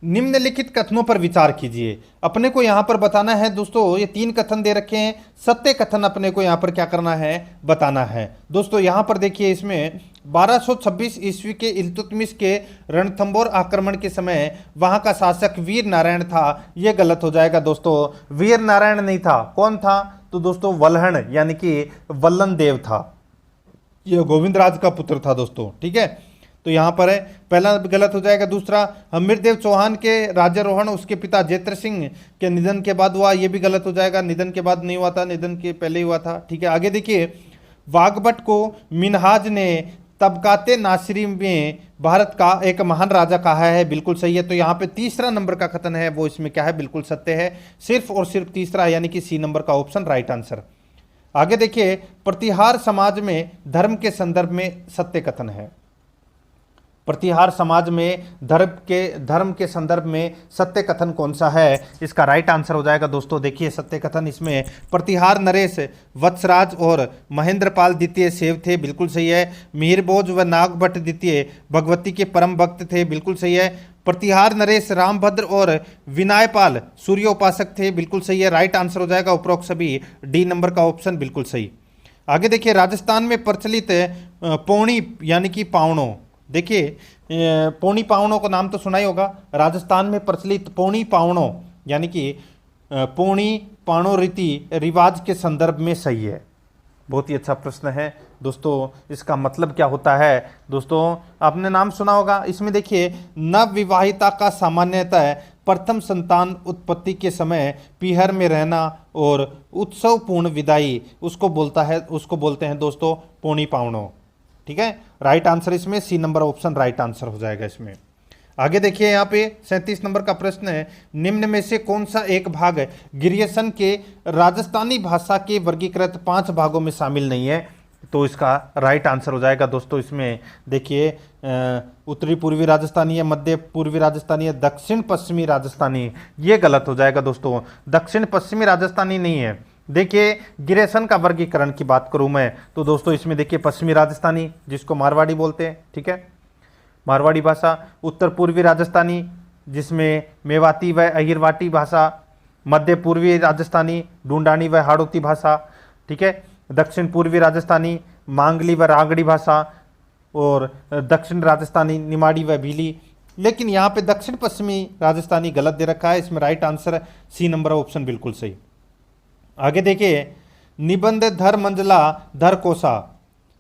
निम्नलिखित कथनों पर विचार कीजिए। अपने को यहां पर बताना है दोस्तों, ये 3 कथन दे रखे हैं, सत्य कथन अपने को यहां पर क्या करना है, बताना है। दोस्तों यहां पर देखिए इसमें 1226 ईस्वी के इल्तुतमिश के रणथंबोर आक्रमण के समय वहां का शासक वीर नारायण था, यह गलत हो जाएगा दोस्तों। वीर नारायण नहीं था, कौन था, तो दोस्तों वल्हण यानी कि वल्लन देव था, यह गोविंदराज का पुत्र था दोस्तों। ठीक है, तो यहां पर है पहला गलत हो जाएगा। दूसरा, हमीरदेव चौहान के राज्यारोहण उसके पिता जैत्र सिंह के निधन के बाद हुआ, यह भी गलत हो जाएगा। निधन के बाद नहीं हुआ था, निधन के पहले ही हुआ था। ठीक है, आगे देखिए, वाग्भट को मिनहाज ने तबकाते नासिरी में भारत का एक महान राजा कहा है, बिल्कुल सही है। तो यहाँ पे तीसरा नंबर का कथन है वो इसमें क्या है, बिल्कुल सत्य है, सिर्फ और सिर्फ तीसरा यानी कि सी नंबर का ऑप्शन राइट आंसर। आगे देखिए, प्रतिहार समाज में धर्म के संदर्भ में सत्य कथन है। प्रतिहार समाज में धर्म के संदर्भ में सत्य कथन कौन सा है, इसका राइट आंसर हो जाएगा दोस्तों। देखिए सत्य कथन इसमें प्रतिहार नरेश वत्सराज और महेंद्रपाल द्वितीय सेव थे, बिल्कुल सही है। मिहिरभोज व नागभट्ट द्वितीय भगवती के परम भक्त थे, बिल्कुल सही है। प्रतिहार नरेश रामभद्र और विनायपाल सूर्योपासक थे, बिल्कुल सही है। राइट आंसर हो जाएगा उपरोक्त सभी, डी नंबर का ऑप्शन बिल्कुल सही। आगे देखिए, राजस्थान में प्रचलित पौनी यानी कि पावणों, देखिए पौनी पावणों का नाम तो सुना ही होगा। राजस्थान में प्रचलित पौनी पावणों यानी कि पौनी पावणों रीति रिवाज के संदर्भ में सही है। बहुत ही अच्छा प्रश्न है दोस्तों, इसका मतलब क्या होता है दोस्तों, आपने नाम सुना होगा। इसमें देखिए, नवविवाहिता का सामान्यतः प्रथम संतान उत्पत्ति के समय पीहर में रहना और उत्सवपूर्ण विदाई उसको बोलते हैं दोस्तों पौनी पावणों। ठीक है, राइट आंसर इसमें C number option right answer हो जाएगा इसमें। आगे देखिए, यहाँ पे 37 नंबर का प्रश्न है, निम्न में से कौन सा एक भाग गिरियसन के राजस्थानी भाषा के वर्गीकृत 5 भागों में शामिल नहीं है, तो इसका राइट आंसर हो जाएगा दोस्तों। इसमें देखिए, उत्तरी पूर्वी राजस्थानी है, मध्य पूर्वी राजस्थानी है, दक्षिण पश्चिमी राजस्थानी, ये गलत हो जाएगा दोस्तों। दक्षिण पश्चिमी राजस्थानी नहीं है। देखिए, गिरेशन का वर्गीकरण की बात करूं मैं तो दोस्तों इसमें देखिए, पश्चिमी राजस्थानी जिसको मारवाड़ी बोलते हैं, ठीक है, मारवाड़ी भाषा। उत्तर पूर्वी राजस्थानी जिसमें मेवाती व अहिरवाटी भाषा। मध्य पूर्वी राजस्थानी ढूंढानी व हाड़ौती भाषा। ठीक है, दक्षिण पूर्वी राजस्थानी मांगली व रागड़ी भाषा और दक्षिण राजस्थानी निमाड़ी व भीली। लेकिन यहाँ पे दक्षिण पश्चिमी राजस्थानी गलत दे रखा है, इसमें right answer C number option बिल्कुल सही। आगे देखिए, निबंध धरमंजला धरकोसा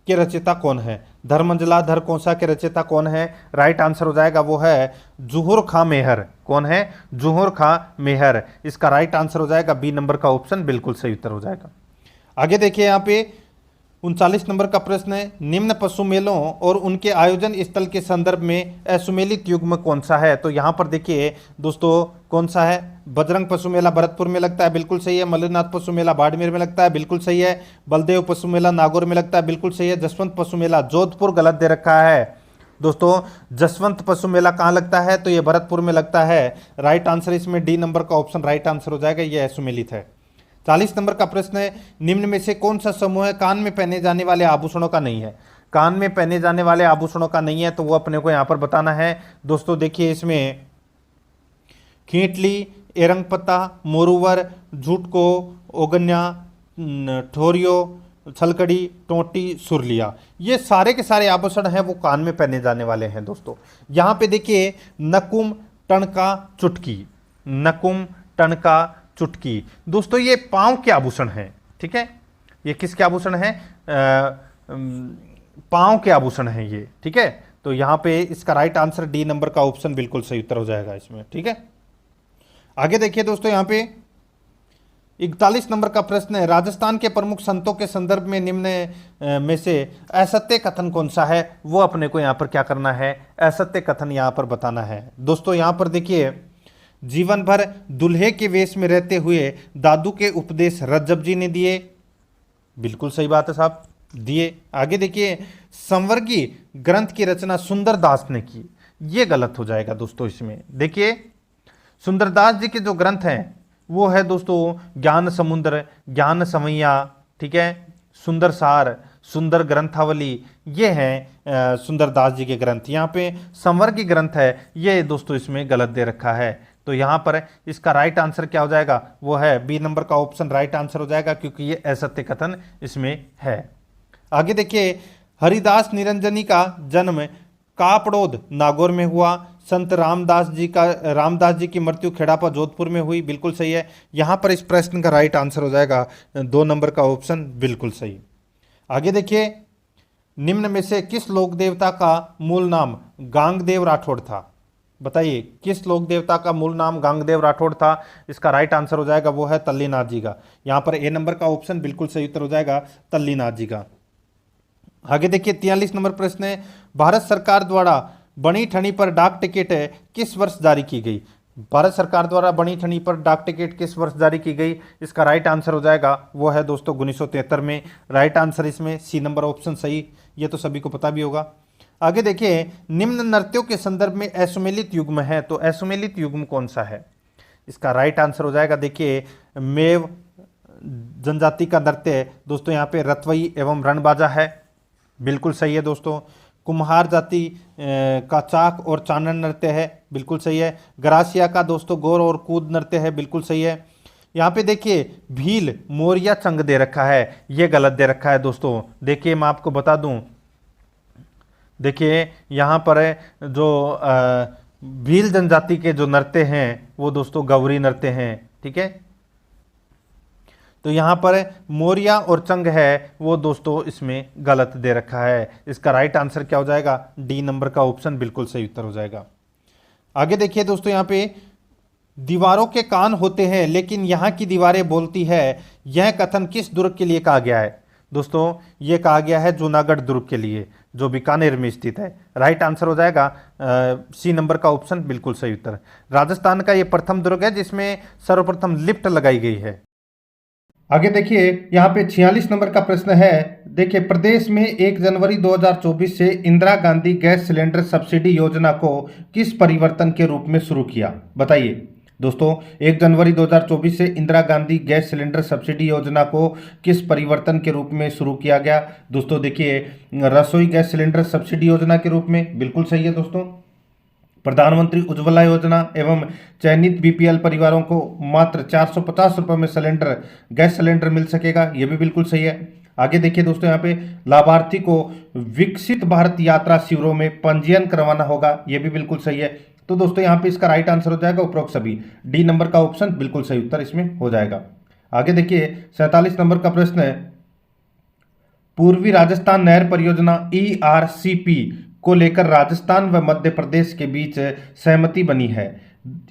के रचयिता कौन है। धरमंजला धरकोसा के रचयिता कौन है, राइट आंसर हो जाएगा वो है जुहूर खां मेहर। कौन है, जुहूर खां मेहर, इसका राइट आंसर हो जाएगा बी नंबर का ऑप्शन बिल्कुल सही उत्तर हो जाएगा। आगे देखिए, यहाँ पे 39 नंबर का प्रश्न है, निम्न पशु मेलों और उनके आयोजन स्थल के संदर्भ में असुमेलित युग्म कौन सा है। तो यहाँ पर देखिए दोस्तों, कौन सा है, बजरंग पशु मेला भरतपुर में लगता है, बिल्कुल सही है। मल्लनाथ पशु मेला बाड़मेर में लगता है, बिल्कुल सही है। बलदेव पशु मेला नागौर में लगता है, बिल्कुल सही है। जसवंत पशु मेला जोधपुर गलत दे रखा है दोस्तों। जसवंत पशु मेला कहाँ लगता है, तो ये भरतपुर में लगता है। राइट आंसर इसमें डी नंबर का ऑप्शन राइट आंसर हो जाएगा, ये असुमेलित है। 40 नंबर का प्रश्न है, निम्न में से कौन सा समूह है कान में पहने जाने वाले आभूषणों का नहीं है। कान में पहने जाने वाले आभूषणों का नहीं है, तो वो अपने को यहाँ पर बताना है दोस्तों। देखिए, इसमें खींटली, एरंगपत्ता, मोरूवर, झूठको, ओगन्या, ठोरियो, छलकड़ी, टोटी, सुरलिया, ये सारे के सारे आभूषण हैं वो कान में पहने जाने वाले हैं दोस्तों। यहाँ पे देखिए, नकुम, टणका, चुटकी, नकुम, टणका, चुटकी, दोस्तों ये पांव के आभूषण हैं। ठीक है, ये किसके आभूषण हैं, पांव के आभूषण हैं ये। ठीक है, तो यहाँ पे इसका राइट आंसर डी नंबर का ऑप्शन बिल्कुल सही उत्तर हो जाएगा इसमें। ठीक है, आगे देखिए दोस्तों, यहाँ पे 41 नंबर का प्रश्न है, राजस्थान के प्रमुख संतों के संदर्भ में निम्न में से असत्य कथन कौन सा है, वो अपने को यहाँ पर क्या करना है, असत्य कथन यहाँ पर बताना है दोस्तों। यहाँ पर देखिए, जीवन भर दूल्हे के वेश में रहते हुए दादू के उपदेश रज्जब जी ने दिए, बिल्कुल सही बात है साहब, दिए। आगे देखिए, संवर्गी ग्रंथ की रचना सुंदरदास ने की, ये गलत हो जाएगा दोस्तों इसमें। देखिए, सुंदरदास जी के जो ग्रंथ हैं वो है दोस्तों ज्ञान समुद्र, ज्ञान संवैया, ठीक है, सुंदर सार, सुंदर ग्रंथावली, ये हैं सुंदरदास जी के ग्रंथ। यहाँ पे संवर के ग्रंथ है, ये दोस्तों इसमें गलत दे रखा है। तो यहाँ पर इसका राइट आंसर क्या हो जाएगा, वो है बी नंबर का ऑप्शन राइट आंसर हो जाएगा, क्योंकि ये असत्य कथन इसमें है। आगे देखिए, हरिदास निरंजनी का जन्म कापड़ोद नागौर में हुआ। संत रामदास जी की मृत्यु खेड़ापा जोधपुर में हुई, बिल्कुल सही है। यहाँ पर इस प्रश्न का राइट आंसर हो जाएगा 2 नंबर का ऑप्शन, बिल्कुल सही। आगे देखिए, निम्न में से किस लोक देवता का मूल नाम गांगदेव राठौड़ था? बताइए, किस लोक देवता का मूल नाम गांगदेव राठौड़ था? इसका राइट आंसर हो जाएगा वो है तल्लीनाथ जी का। यहाँ पर ए नंबर का ऑप्शन बिल्कुल सही उत्तर हो जाएगा तल्लीनाथ जी का। आगे देखिए, 43 नंबर प्रश्न है, भारत सरकार द्वारा बनी ठनी पर डाक टिकट किस वर्ष जारी की गई? भारत सरकार द्वारा बनी ठनी पर डाक टिकट किस वर्ष जारी की गई? इसका राइट आंसर हो जाएगा वो है दोस्तों 1973 में। राइट आंसर इसमें सी नंबर ऑप्शन सही, ये तो सभी को पता भी होगा। आगे देखिए, निम्न नृत्यों के संदर्भ में असुमेलित युग्म है, तो असुमेलित युग्म कौन सा है? इसका राइट आंसर हो जाएगा, देखिए, मेव जनजाति का नृत्य दोस्तों यहाँ पे रतवई एवं रणबाजा है, बिल्कुल सही है दोस्तों। कुम्हार जाति का चाक और चानन नृत्य है, बिल्कुल सही है। गरासिया का दोस्तों गौर और कूद नृत्य है, बिल्कुल सही है। यहाँ पे देखिए, भील मोरिया चंग दे रखा है, ये गलत दे रखा है दोस्तों। देखिए, मैं आपको बता दूं, देखिए यहाँ पर जो भील जनजाति के जो नृत्य हैं वो दोस्तों गौरी नृत्य हैं, ठीक है। तो यहाँ पर मोरिया और चंग है वो दोस्तों इसमें गलत दे रखा है। इसका राइट आंसर क्या हो जाएगा, डी नंबर का ऑप्शन बिल्कुल सही उत्तर हो जाएगा। आगे देखिए दोस्तों, यहाँ पे दीवारों के कान होते हैं लेकिन यहाँ की दीवारें बोलती है, यह कथन किस दुर्ग के लिए कहा गया है? दोस्तों ये कहा गया है जूनागढ़ दुर्ग के लिए, जो बीकानेर में स्थित है। राइट आंसर हो जाएगा सी नंबर का ऑप्शन बिल्कुल सही उत्तर। राजस्थान का ये प्रथम दुर्ग है जिसमें सर्वप्रथम लिफ्ट लगाई गई है। आगे देखिए, यहाँ पे 46 नंबर का प्रश्न है। देखिए, प्रदेश में 1 जनवरी 2024 से Indira Gandhi gas cylinder subsidy योजना को किस परिवर्तन के रूप में शुरू किया? बताइए दोस्तों, 1 जनवरी 2024 से Indira Gandhi gas cylinder subsidy योजना को किस परिवर्तन के रूप में शुरू किया गया? दोस्तों देखिए, रसोई गैस सिलेंडर सब्सिडी योजना के रूप में, बिल्कुल सही है दोस्तों। प्रधानमंत्री उज्ज्वला योजना एवं चयनित बीपीएल परिवारों को मात्र 450 रुपये में गैस सिलेंडर मिल सकेगा, ये भी बिल्कुल सही है। आगे देखिए दोस्तों, यहाँ पे लाभार्थी को विकसित भारत यात्रा शिविरों में पंजीयन करवाना होगा, ये भी बिल्कुल सही है। तो दोस्तों यहाँ पे इसका राइट आंसर हो जाएगा उपरोक्त सभी, डी नंबर का ऑप्शन बिल्कुल सही उत्तर इसमें हो जाएगा। आगे देखिए, 47 नंबर का प्रश्न है, पूर्वी राजस्थान नहर परियोजना ERCP को लेकर राजस्थान व मध्य प्रदेश के बीच सहमति बनी है,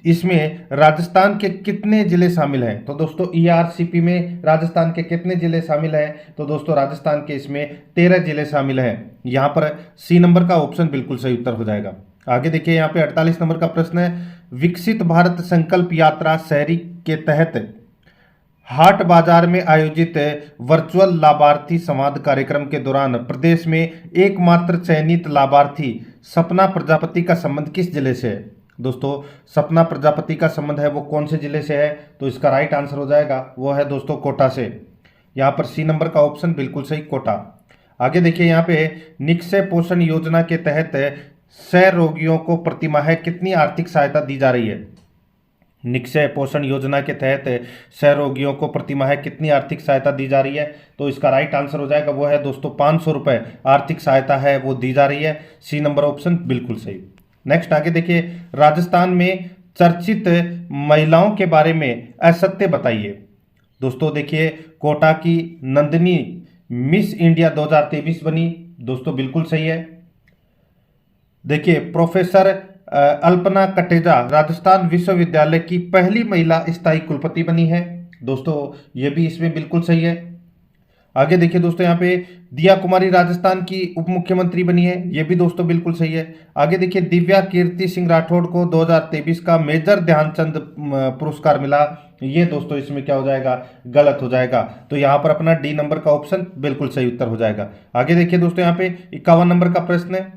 इसमें राजस्थान के कितने जिले शामिल हैं? तो दोस्तों ERCP में राजस्थान के कितने जिले शामिल हैं? तो दोस्तों राजस्थान के इसमें 13 जिले शामिल हैं। यहाँ पर सी नंबर का ऑप्शन बिल्कुल सही उत्तर हो जाएगा। आगे देखिए, यहाँ पे 48 नंबर का प्रश्न है, विकसित भारत संकल्प यात्रा शहरी के तहत हाट बाजार में आयोजित वर्चुअल लाभार्थी संवाद कार्यक्रम के दौरान प्रदेश में एकमात्र चयनित लाभार्थी सपना प्रजापति का संबंध किस जिले से है? दोस्तों सपना प्रजापति का संबंध है वो कौन से जिले से है? तो इसका राइट आंसर हो जाएगा वो है दोस्तों कोटा से। यहाँ पर सी नंबर का ऑप्शन बिल्कुल सही, कोटा। आगे देखिए, यहाँ पे निक्षय पोषण योजना के तहत 100 रोगियों को प्रतिमाह कितनी आर्थिक सहायता दी जा रही है? निक्षय पोषण योजना के तहत 100 रोगियों को प्रतिमाह कितनी आर्थिक सहायता दी जा रही है? तो इसका राइट आंसर हो जाएगा वो है दोस्तों 500 रुपये आर्थिक सहायता है वो दी जा रही है, सी नंबर ऑप्शन बिल्कुल सही। नेक्स्ट आगे देखिए, राजस्थान में चर्चित महिलाओं के बारे में असत्य बताइए। दोस्तों देखिए, कोटा की नंदिनी मिस इंडिया 2023 बनी, दोस्तों बिल्कुल सही है। देखिए, प्रोफेसर अल्पना कटेजा राजस्थान विश्वविद्यालय की पहली महिला स्थायी कुलपति बनी है, दोस्तों ये भी इसमें बिल्कुल सही है। आगे देखिए दोस्तों, यहाँ पे दिया कुमारी राजस्थान की उप मुख्यमंत्री बनी है, ये भी दोस्तों बिल्कुल सही है। आगे देखिए, दिव्या कीर्ति सिंह राठौड़ को 2023 का मेजर ध्यानचंद पुरस्कार मिला, ये दोस्तों इसमें क्या हो जाएगा, गलत हो जाएगा। तो यहाँ पर अपना डी नंबर का ऑप्शन बिल्कुल सही उत्तर हो जाएगा। आगे देखिए दोस्तों, यहाँ पे 51 नंबर का प्रश्न है,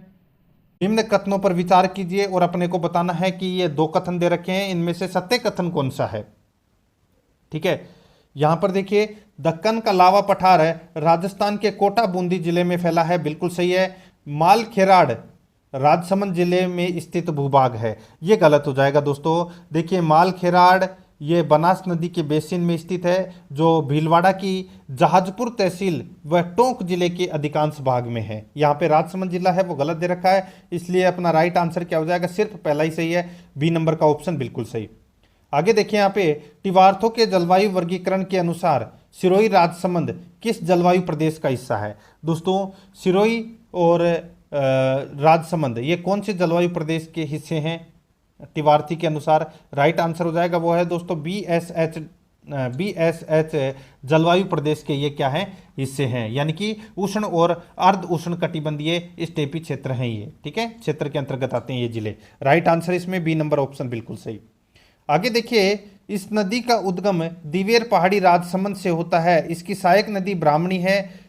निम्न कथनों पर विचार कीजिए और अपने को बताना है कि ये 2 कथन दे रखे हैं, इनमें से सत्य कथन कौन सा है। ठीक है, यहाँ पर देखिए दक्कन का लावा पठार है राजस्थान के कोटा बूंदी जिले में फैला है, बिल्कुल सही है। मालखेराड राजसमंद जिले में स्थित भूभाग है, ये गलत हो जाएगा दोस्तों। देखिए मालखेराड ये बनास नदी के बेसिन में स्थित है, जो भीलवाड़ा की जहाजपुर तहसील व टोंक जिले के अधिकांश भाग में है। यहाँ पे राजसमंद जिला है वो गलत दे रखा है, इसलिए अपना राइट आंसर क्या हो जाएगा, सिर्फ पहला ही सही है, बी नंबर का ऑप्शन बिल्कुल सही। आगे देखिए यहाँ पे टिवार्थों के जलवायु वर्गीकरण के अनुसार सिरोही राजसमंद किस जलवायु प्रदेश का हिस्सा है। दोस्तों सिरोही और राजसमंद ये कौन से जलवायु प्रदेश के हिस्से हैं तिवार्थी के अनुसार। राइट आंसर हो जाएगा वो है दोस्तों BSH जलवायु प्रदेश के ये क्या है, हिस्से हैं, यानी कि उष्ण और अर्ध उष्ण कटिबंधीय स्टेपी क्षेत्र हैं ये, ठीक है, क्षेत्र के अंतर्गत आते हैं ये जिले। राइट आंसर इसमें बी नंबर ऑप्शन बिल्कुल सही। आगे देखिए इस नदी का उद्गम दिवेर पहाड़ी राजसमंद से होता है, इसकी सहायक नदी ब्राह्मणी है,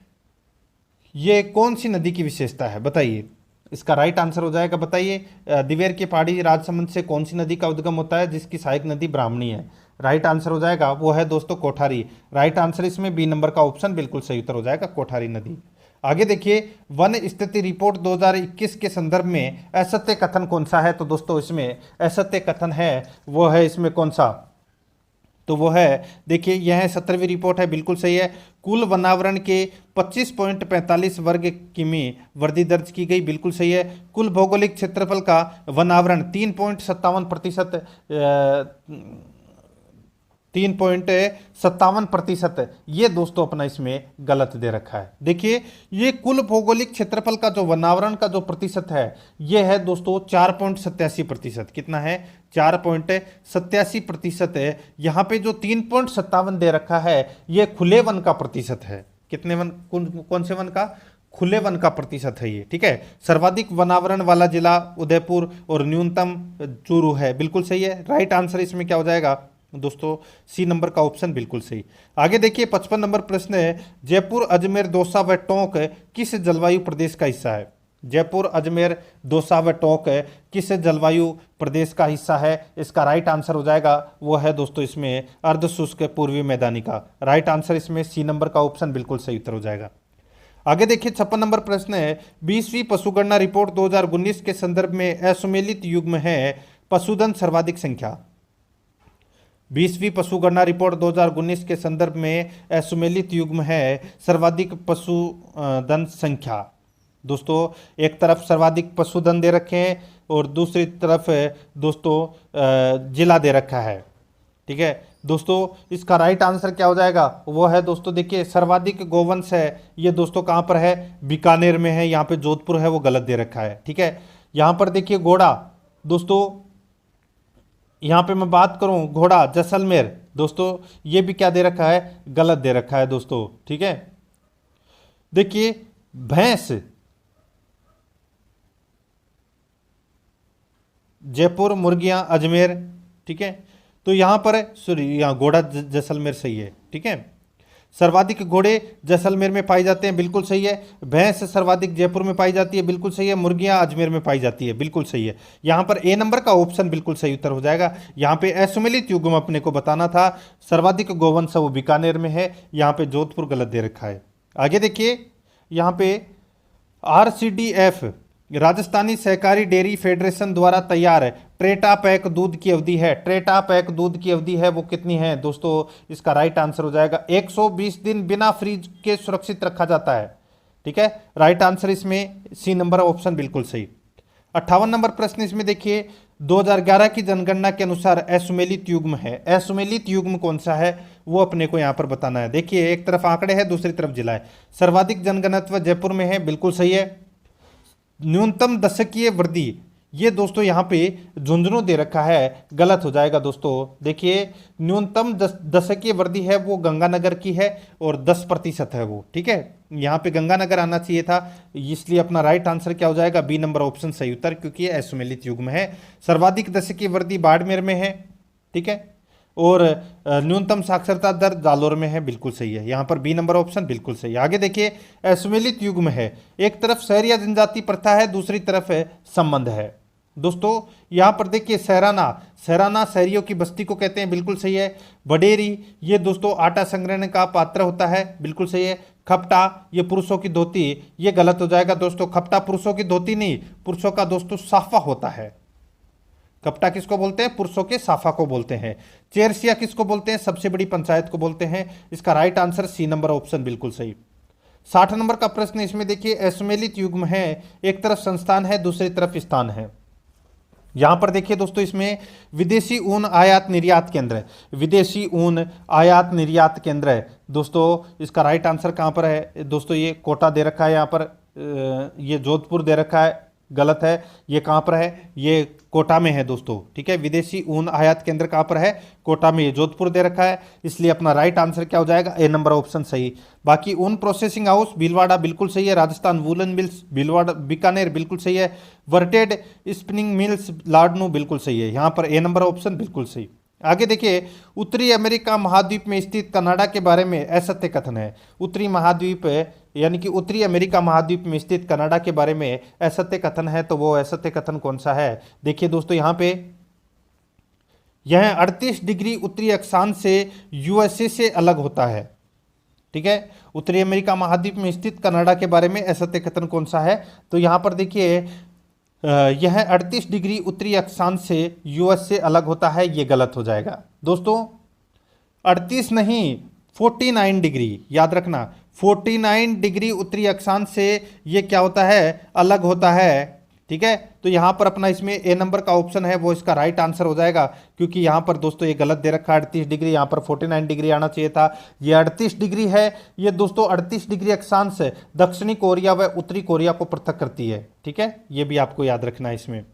ये कौन सी नदी की विशेषता है बताइए। इसका राइट आंसर हो जाएगा, बताइए दिवेर के पहाड़ी राजसमंद से कौन सी नदी का उद्गम होता है जिसकी सहायक नदी ब्राह्मणी है। राइट आंसर हो जाएगा वो है दोस्तों कोठारी। राइट आंसर इसमें बी नंबर का ऑप्शन बिल्कुल सही उत्तर हो जाएगा, कोठारी नदी। आगे देखिए वन स्थिति रिपोर्ट 2021 के संदर्भ में असत्य कथन कौन सा है। तो दोस्तों इसमें असत्य कथन है वो है इसमें कौन सा, तो वो है देखिए यह 17वीं रिपोर्ट है, बिल्कुल सही है। कुल वनावरण के 25.45 वर्ग किमी वृद्धि दर्ज की गई, बिल्कुल सही है। कुल भौगोलिक क्षेत्रफल का वनावरण 3.57%, ये दोस्तों अपना इसमें गलत दे रखा है। देखिए ये कुल भौगोलिक क्षेत्रफल का जो वनावरण का जो प्रतिशत है ये है दोस्तों 4.87%। कितना है, 4.87% है। यहाँ पे जो 3.57 दे रखा है ये खुले वन का प्रतिशत है। कितने वन, कौन से वन का, खुले वन का प्रतिशत है ये, ठीक है। सर्वाधिक वनावरण वाला जिला उदयपुर और न्यूनतम चूरू है, बिल्कुल सही है। राइट आंसर इसमें क्या हो जाएगा दोस्तों, सी नंबर का ऑप्शन बिल्कुल सही। आगे देखिए 55 नंबर प्रश्न है, जयपुर अजमेर दौसा व टोंक किस जलवायु प्रदेश का हिस्सा है। जयपुर अजमेर दौसा व टोंक किस जलवायु प्रदेश का हिस्सा है। इसका राइट आंसर हो जाएगा वो है दोस्तों इसमें अर्ध शुष्क पूर्वी मैदानी का। राइट आंसर इसमें सी नंबर का ऑप्शन बिल्कुल सही उत्तर हो जाएगा। आगे देखिए 56 नंबर प्रश्न है, 20वीं पशुगणना रिपोर्ट 2019 के संदर्भ में असुमेलित युग्म है पशुधन सर्वाधिक संख्या। 20वीं पशुगणना रिपोर्ट 2019 के संदर्भ में असुमेलित युग्म है सर्वाधिक पशुधन संख्या। दोस्तों एक तरफ सर्वाधिक पशुधन दे रखे हैं और दूसरी तरफ दोस्तों जिला दे रखा है, ठीक है दोस्तों। इसका राइट आंसर क्या हो जाएगा, वो है दोस्तों देखिए सर्वाधिक गोवंश है ये दोस्तों कहाँ पर है, बीकानेर में है, यहाँ पे जोधपुर है वो गलत दे रखा है, ठीक है। यहाँ पर देखिए घोड़ा दोस्तों, यहाँ पे मैं बात करूँ घोड़ा जैसलमेर, दोस्तों ये भी क्या दे रखा है, गलत दे रखा है दोस्तों, ठीक है। देखिए भैंस जयपुर, मुर्गियाँ अजमेर, ठीक है। तो यहाँ पर सॉरी यहाँ घोड़ा जैसलमेर सही है, ठीक है। सर्वाधिक घोड़े जैसलमेर में पाई जाते हैं, बिल्कुल सही है। भैंस सर्वाधिक जयपुर में पाई जाती है, बिल्कुल सही है। मुर्गियाँ अजमेर में पाई जाती है, बिल्कुल सही है। यहाँ पर ए नंबर का ऑप्शन बिल्कुल सही उत्तर हो जाएगा। यहाँ पे असुमेलित युग्म अपने को बताना था, सर्वाधिक गोवंश वो बीकानेर में है, यहाँ पे जोधपुर गलत दे रखा है। आगे देखिए यहाँ पे RCDF राजस्थानी सहकारी डेयरी फेडरेशन द्वारा तैयार ट्रेटा पैक दूध की अवधि है, ट्रेटा पैक दूध की अवधि है वो कितनी है दोस्तों। इसका राइट आंसर हो जाएगा 120 दिन बिना फ्रीज के सुरक्षित रखा जाता है, ठीक है। राइट आंसर इसमें सी नंबर ऑप्शन बिल्कुल सही। 58 नंबर प्रश्न इसमें देखिए 2011 की जनगणना के अनुसार असुमेलित युग्म है, असुमेलित युग्म कौन सा है वो अपने को यहाँ पर बताना है। देखिए एक तरफ आंकड़े है दूसरी तरफ जिला है। सर्वाधिक जनघनत्व जयपुर में है, बिल्कुल सही है। न्यूनतम दशकीय वृद्धि ये दोस्तों यहाँ पे झुंझुनू दे रखा है, गलत हो जाएगा दोस्तों। देखिए न्यूनतम दशकीय वृद्धि है वो गंगानगर की है और 10% है वो, ठीक है। यहाँ पे गंगानगर आना चाहिए था, इसलिए अपना राइट आंसर क्या हो जाएगा, बी नंबर ऑप्शन सही उत्तर, क्योंकि ये असुमेलित युग्म है। सर्वाधिक दशकीय वृद्धि बाड़मेर में है, ठीक है, और न्यूनतम साक्षरता दर जालोर में है, बिल्कुल सही है। यहाँ पर बी नंबर ऑप्शन बिल्कुल सही है। आगे देखिए असुमेलित युग्म है, एक तरफ शहर या जनजाति प्रथा है, दूसरी तरफ है संबंध है। दोस्तों यहाँ पर देखिए सहराना, सराना शहरियों की बस्ती को कहते हैं, बिल्कुल सही है। वडेरी ये दोस्तों आटा संग्रहण का पात्र होता है, बिल्कुल सही है। खपटा ये पुरुषों की धोती, ये गलत हो जाएगा दोस्तों। खपटा पुरुषों की धोती नहीं, पुरुषों का दोस्तों साफा होता है। कपटा किसको बोलते हैं? पुरुषों के साफा को बोलते हैं। चेरसिया किसको बोलते हैं? सबसे बड़ी पंचायत को बोलते हैं। इसका right answer C number option बिल्कुल सही। 60 नंबर का प्रश्न इसमें देखिए, असमेलित युग्म है, एक तरफ संस्थान है, दूसरी तरफ स्थान है। यहां पर देखिए दोस्तों, इसमें विदेशी ऊन आयात निर्यात केंद्र है, विदेशी ऊन आयात निर्यात केंद्र है दोस्तों। इसका राइट आंसर कहां पर है दोस्तों? ये कोटा दे रखा है, यहां पर ये जोधपुर दे रखा है, गलत है। ये कहां पर है? ये कोटा में है दोस्तों, ठीक है। विदेशी ऊन आयात केंद्र कहां पर है? कोटा में। ये जोधपुर दे रखा है, इसलिए अपना राइट आंसर क्या हो जाएगा? ए नंबर ऑप्शन सही। बाकी ऊन प्रोसेसिंग हाउस भीलवाड़ा बिल्कुल सही है। राजस्थान वूलन मिल्स भीलवाड़ा बीकानेर बिल्कुल सही है। वर्टेड स्पिनिंग मिल्स लाडनू बिल्कुल सही है। यहां पर ए नंबर ऑप्शन बिल्कुल सही। आगे देखिए, उत्तरी अमेरिका महाद्वीप में स्थित कनाडा के बारे में असत्य कथन है। उत्तरी महाद्वीप यानी कि उत्तरी अमेरिका महाद्वीप में स्थित कनाडा के बारे में असत्य कथन है, तो वो असत्य कथन कौन सा है? देखिए दोस्तों, यहाँ पे यह 38 डिग्री उत्तरी अक्षांश से यूएसए से अलग होता है, ठीक है। उत्तरी अमेरिका महाद्वीप में स्थित कनाडा के बारे में असत्य कथन कौन सा है? तो यहाँ पर देखिए, यह 38 डिग्री उत्तरी अक्षांश से यूएस से अलग होता है, ये गलत हो जाएगा दोस्तों। 38 नहीं, 49 डिग्री, याद रखना। 49 डिग्री उत्तरी अक्षांश से ये क्या होता है? अलग होता है, ठीक है। तो यहां पर अपना इसमें ए नंबर का ऑप्शन है, वो इसका राइट आंसर हो जाएगा, क्योंकि यहां पर दोस्तों ये गलत दे रखा है 38 डिग्री, यहां पर 49 डिग्री आना चाहिए था। ये 38 डिग्री है। ये दोस्तों 38 डिग्री अक्षांश दक्षिणी कोरिया व उत्तरी कोरिया को पृथक करती है, ठीक है। ये भी आपको याद रखना है इसमें।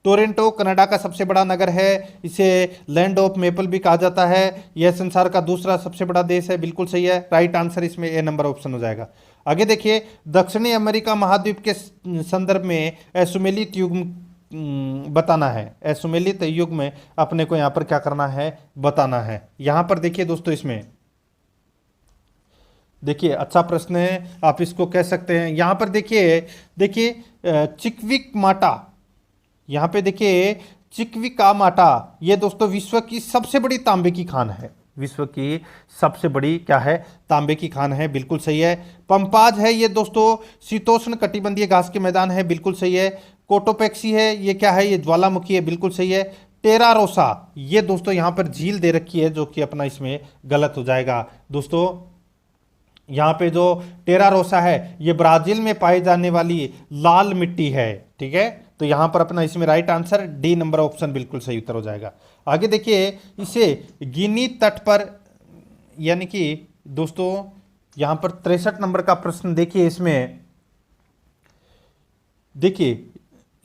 टोरंटो कनाडा का सबसे बड़ा नगर है, इसे लैंड ऑफ मेपल भी कहा जाता है। यह संसार का दूसरा सबसे बड़ा देश है, बिल्कुल सही है। राइट आंसर इसमें ए नंबर ऑप्शन हो जाएगा। आगे देखिए, दक्षिणी अमेरिका महाद्वीप के संदर्भ में असुमेलित युग्म बताना है। असुमेलित युग्म में अपने को यहाँ पर क्या करना है? बताना है। यहाँ पर देखिए दोस्तों, इसमें देखिए अच्छा प्रश्न है, आप इसको कह सकते हैं। यहाँ पर देखिए चिकविक माटा, यहाँ पे देखिए चिकविका माटा, ये दोस्तों विश्व की सबसे बड़ी तांबे की खान है। विश्व की सबसे बड़ी क्या है? तांबे की खान है, बिल्कुल सही है। पंपाज है, ये दोस्तों शीतोष्ण कटिबंधीय घास के मैदान है, बिल्कुल सही है। कोटोपैक्सी है, ये क्या है? ये ज्वालामुखी है, बिल्कुल सही है। टेरा रोसा, ये दोस्तों यहाँ पर झील दे रखी है, जो कि अपना इसमें गलत हो जाएगा दोस्तों। यहाँ पे जो टेरा रोसा है, ये ब्राजील में पाई जाने वाली लाल मिट्टी है, ठीक है। तो यहां पर अपना इसमें right answer D number option बिल्कुल सही उत्तर हो जाएगा। आगे देखिए, इसे गिनी तट पर, यानी कि दोस्तों यहां पर 63 नंबर का प्रश्न देखिए, इसमें देखिए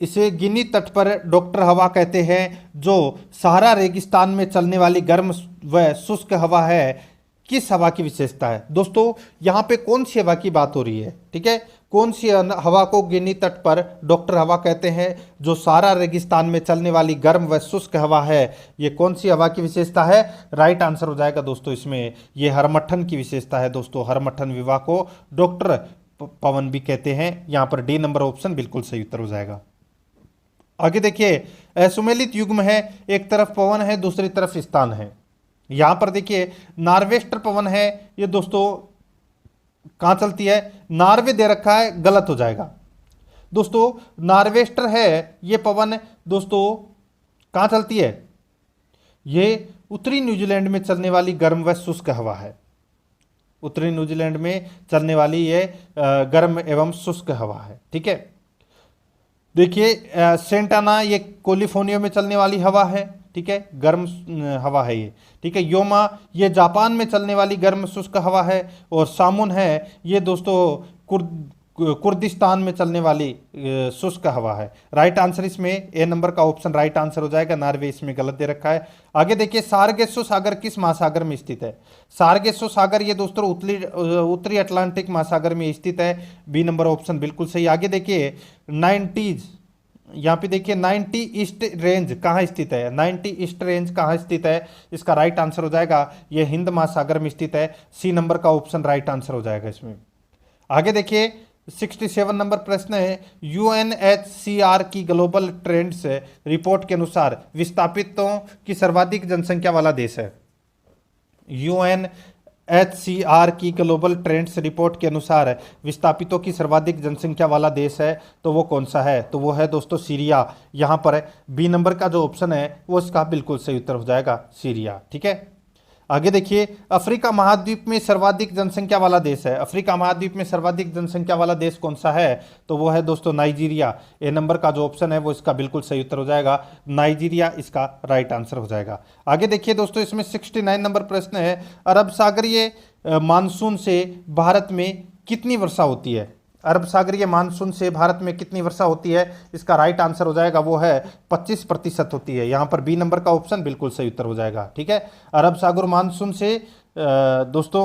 इसे गिनी तट पर डॉक्टर हवा कहते हैं, जो सहारा रेगिस्तान में चलने वाली गर्म व शुष्क हवा है। किस हवा की विशेषता है दोस्तों? यहाँ पे कौन सी हवा की बात हो रही है, ठीक है। कौन सी हवा को गिनी तट पर डॉक्टर हवा कहते हैं, जो सहारा रेगिस्तान में चलने वाली गर्म व शुष्क हवा है? ये कौन सी हवा की विशेषता है? राइट आंसर हो जाएगा दोस्तों इसमें, ये हरमट्ठन की विशेषता है दोस्तों। हरमट्ठन विवाह को डॉक्टर पवन भी कहते हैं। यहाँ पर डी नंबर ऑप्शन बिल्कुल सही उत्तर हो जाएगा। आगे देखिए, असुमेलित युग्म है, एक तरफ पवन है, दूसरी तरफ स्थान है। यहां पर देखिए नार्वेस्टर पवन है, ये दोस्तों कहां चलती है? नॉर्वे दे रखा है, गलत हो जाएगा दोस्तों। नार्वेस्टर है ये पवन दोस्तों कहां चलती है? ये उत्तरी न्यूजीलैंड में चलने वाली गर्म व शुष्क हवा है। उत्तरी न्यूजीलैंड में चलने वाली ये गर्म एवं शुष्क हवा है, ठीक है। देखिए सेंटाना, ये कैलिफोर्निया में चलने वाली हवा है, ठीक है, गर्म हवा है ये, ठीक है। योमा, ये जापान में चलने वाली गर्म शुष्क हवा है। और सामुन है, ये दोस्तों कुर्दिस्तान में चलने वाली शुष्क हवा है। राइट आंसर इसमें ए नंबर का ऑप्शन राइट आंसर हो जाएगा। नॉर्वे इसमें गलत दे रखा है। आगे देखिए, सारगेसो सागर किस महासागर में स्थित है? सारगेसो सागर ये दोस्तों उत्तरी अटलांटिक महासागर में स्थित है। बी नंबर ऑप्शन बिल्कुल सही। आगे देखिए 90s, यहाँ पे देखिए 90 ईस्ट रेंज कहाँ स्थित है? 90 ईस्ट रेंज कहाँ स्थित है? इसका राइट आंसर हो जाएगा, यह हिंद महासागर में स्थित है। सी नंबर का ऑप्शन राइट आंसर हो जाएगा इसमें। आगे देखिए, 67 नंबर प्रश्न है, यूएनएचसीआर की ग्लोबल ट्रेंड्स रिपोर्ट के अनुसार विस्थापितों की सर्वाधिक जनसंख्या वाला देश है। यूएनएचसीआर की ग्लोबल ट्रेंड्स रिपोर्ट के अनुसार विस्थापितों की सर्वाधिक जनसंख्या वाला देश है, तो वो कौन सा है? तो वो है दोस्तों सीरिया। यहाँ पर बी नंबर का जो ऑप्शन है वो इसका बिल्कुल सही उत्तर हो जाएगा, सीरिया। ठीक है, आगे देखिए, अफ्रीका महाद्वीप में सर्वाधिक जनसंख्या वाला देश है। अफ्रीका महाद्वीप में सर्वाधिक जनसंख्या वाला देश कौन सा है? तो वो है दोस्तों नाइजीरिया। ए नंबर का जो ऑप्शन है वो इसका बिल्कुल सही उत्तर हो जाएगा, नाइजीरिया इसका राइट आंसर हो जाएगा। आगे देखिए दोस्तों, इसमें 69 नंबर प्रश्न है, अरब सागरीय मानसून से भारत में कितनी वर्षा होती है? अरब सागरीय मानसून से भारत में कितनी वर्षा होती है? इसका राइट आंसर हो जाएगा वो है 25% होती है। यहाँ पर बी नंबर का ऑप्शन बिल्कुल सही उत्तर हो जाएगा। ठीक है, अरब सागर मानसून से दोस्तों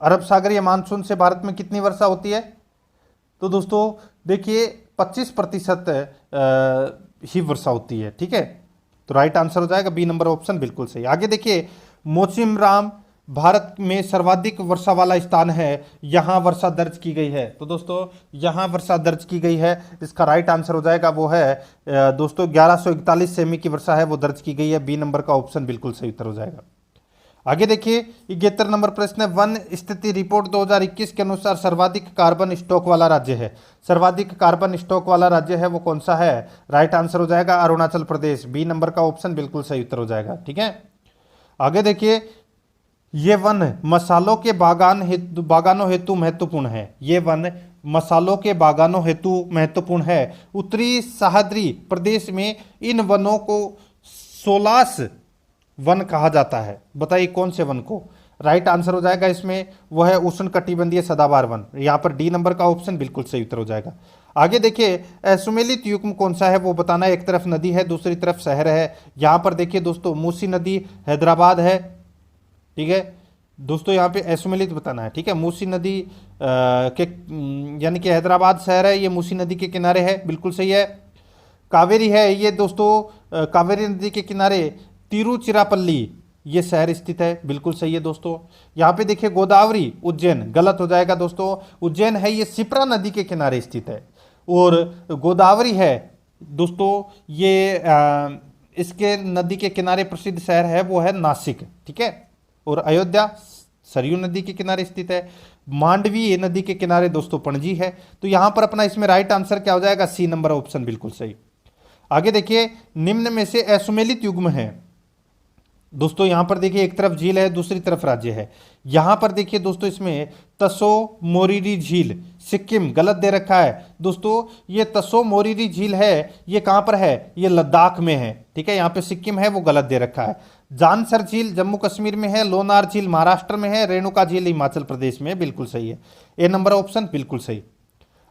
अरब सागरीय मानसून से भारत में कितनी वर्षा होती है? तो दोस्तों देखिए 25% ही वर्षा होती है। ठीक है, तो राइट आंसर हो जाएगा बी नंबर ऑप्शन बिल्कुल सही। आगे देखिए, मोसिनराम भारत में सर्वाधिक वर्षा वाला स्थान है, यहां वर्षा दर्ज की गई है। तो दोस्तों यहां वर्षा दर्ज की गई है, इसका राइट आंसर हो जाएगा वो है दोस्तों 1141 सेमी की वर्षा है वो दर्ज की गई है। बी नंबर का ऑप्शन बिल्कुल सही उत्तर हो जाएगा। आगे देखिए, 71 नंबर प्रश्न है, वन स्थिति रिपोर्ट 2021 के अनुसार सर्वाधिक कार्बन स्टॉक वाला राज्य है। सर्वाधिक कार्बन स्टॉक वाला राज्य है वो कौन सा है? राइट आंसर हो जाएगा अरुणाचल प्रदेश। बी नंबर का ऑप्शन बिल्कुल सही उत्तर हो जाएगा। ठीक है, आगे देखिए, ये वन मसालों के बागानों हेतु महत्वपूर्ण है। ये वन मसालों के बागानों हेतु महत्वपूर्ण है। उत्तरी सह्याद्री प्रदेश में इन वनों को सोलास वन कहा जाता है। बताइए कौन से वन को? राइट आंसर हो जाएगा इसमें वो है उष्णकटिबंधीय सदाबहार वन। यहाँ पर डी नंबर का ऑप्शन बिल्कुल सही उत्तर हो जाएगा। आगे देखिए, असुमेलित युग्म कौन सा है वो बताना है। एक तरफ नदी है, दूसरी तरफ शहर है। यहाँ पर देखिए दोस्तों, मूसी नदी हैदराबाद है। ठीक है दोस्तों, यहाँ पे असुमेलित बताना है। ठीक है, मूसी नदी के यानी कि हैदराबाद शहर है, ये मूसी नदी के किनारे है, बिल्कुल सही है। कावेरी है ये दोस्तों, कावेरी नदी के किनारे तिरुचिरापल्ली ये शहर स्थित है, बिल्कुल सही है दोस्तों। यहाँ पे देखिए, गोदावरी उज्जैन, गलत हो जाएगा दोस्तों। उज्जैन है ये शिप्रा नदी के किनारे स्थित है, और गोदावरी है दोस्तों ये इसके नदी के किनारे प्रसिद्ध शहर है वो है नासिक। ठीक है, और अयोध्या सरयू नदी के किनारे स्थित है। मांडवी नदी के किनारे दोस्तों पणजी है। तो यहां पर अपना इसमें राइट आंसर क्या हो जाएगा? सी नंबर ऑप्शन बिल्कुल सही। आगे देखिए, निम्न में से असुमेलित युग्म है। दोस्तों यहां पर देखिए, एक तरफ झील है, दूसरी तरफ राज्य है। यहां पर देखिए दोस्तों, इसमें तसो मोरिरी झील सिक्किम गलत दे रखा है। दोस्तों ये तसो मोरिरी झील है, ये कहां पर है? ये लद्दाख में है। ठीक है, यहाँ पे सिक्किम है वो गलत दे रखा है। जानसर झील जम्मू कश्मीर में है, लोनार झील महाराष्ट्र में है, रेणुका झील हिमाचल प्रदेश में है, बिल्कुल सही है। ए नंबर ऑप्शन बिल्कुल सही।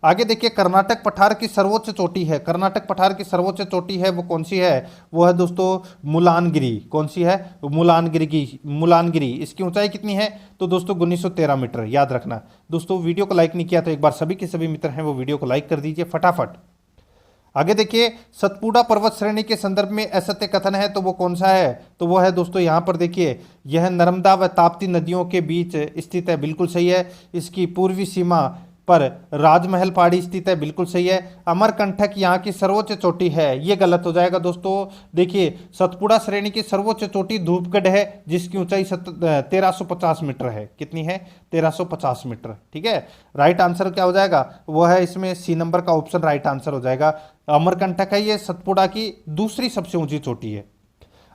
आगे देखिए, कर्नाटक पठार की सर्वोच्च चोटी है। कर्नाटक पठार की सर्वोच्च चोटी है वो कौन सी है? वो है दोस्तों मुलानगिरी। कौन सी है? मुलानगिरी। इसकी ऊंचाई कितनी है? तो दोस्तों 1913 मीटर, याद रखना। दोस्तों वीडियो को लाइक नहीं किया तो एक बार सभी के सभी मित्र हैं वो वीडियो को लाइक कर दीजिए फटाफट। आगे देखिए, सतपुड़ा पर्वत श्रेणी के संदर्भ में असत्य कथन है तो वो कौन सा है? तो वो है दोस्तों, यहाँ पर देखिए, यह नर्मदा व ताप्ती नदियों के बीच स्थित है, बिल्कुल सही है। इसकी पूर्वी सीमा पर राजमहल पहाड़ी स्थित है, बिल्कुल सही है। अमरकंटक यहाँ की सर्वोच्च चोटी है, ये गलत हो जाएगा दोस्तों। देखिए, सतपुड़ा श्रेणी की सर्वोच्च चोटी धूपगढ़ है, जिसकी ऊंचाई 1350 मीटर है। कितनी है? 1350 मीटर। ठीक है, राइट आंसर क्या हो जाएगा? वो है इसमें सी नंबर का ऑप्शन राइट आंसर हो जाएगा। अमरकंटक है ये सतपुड़ा की दूसरी सबसे ऊंची चोटी है।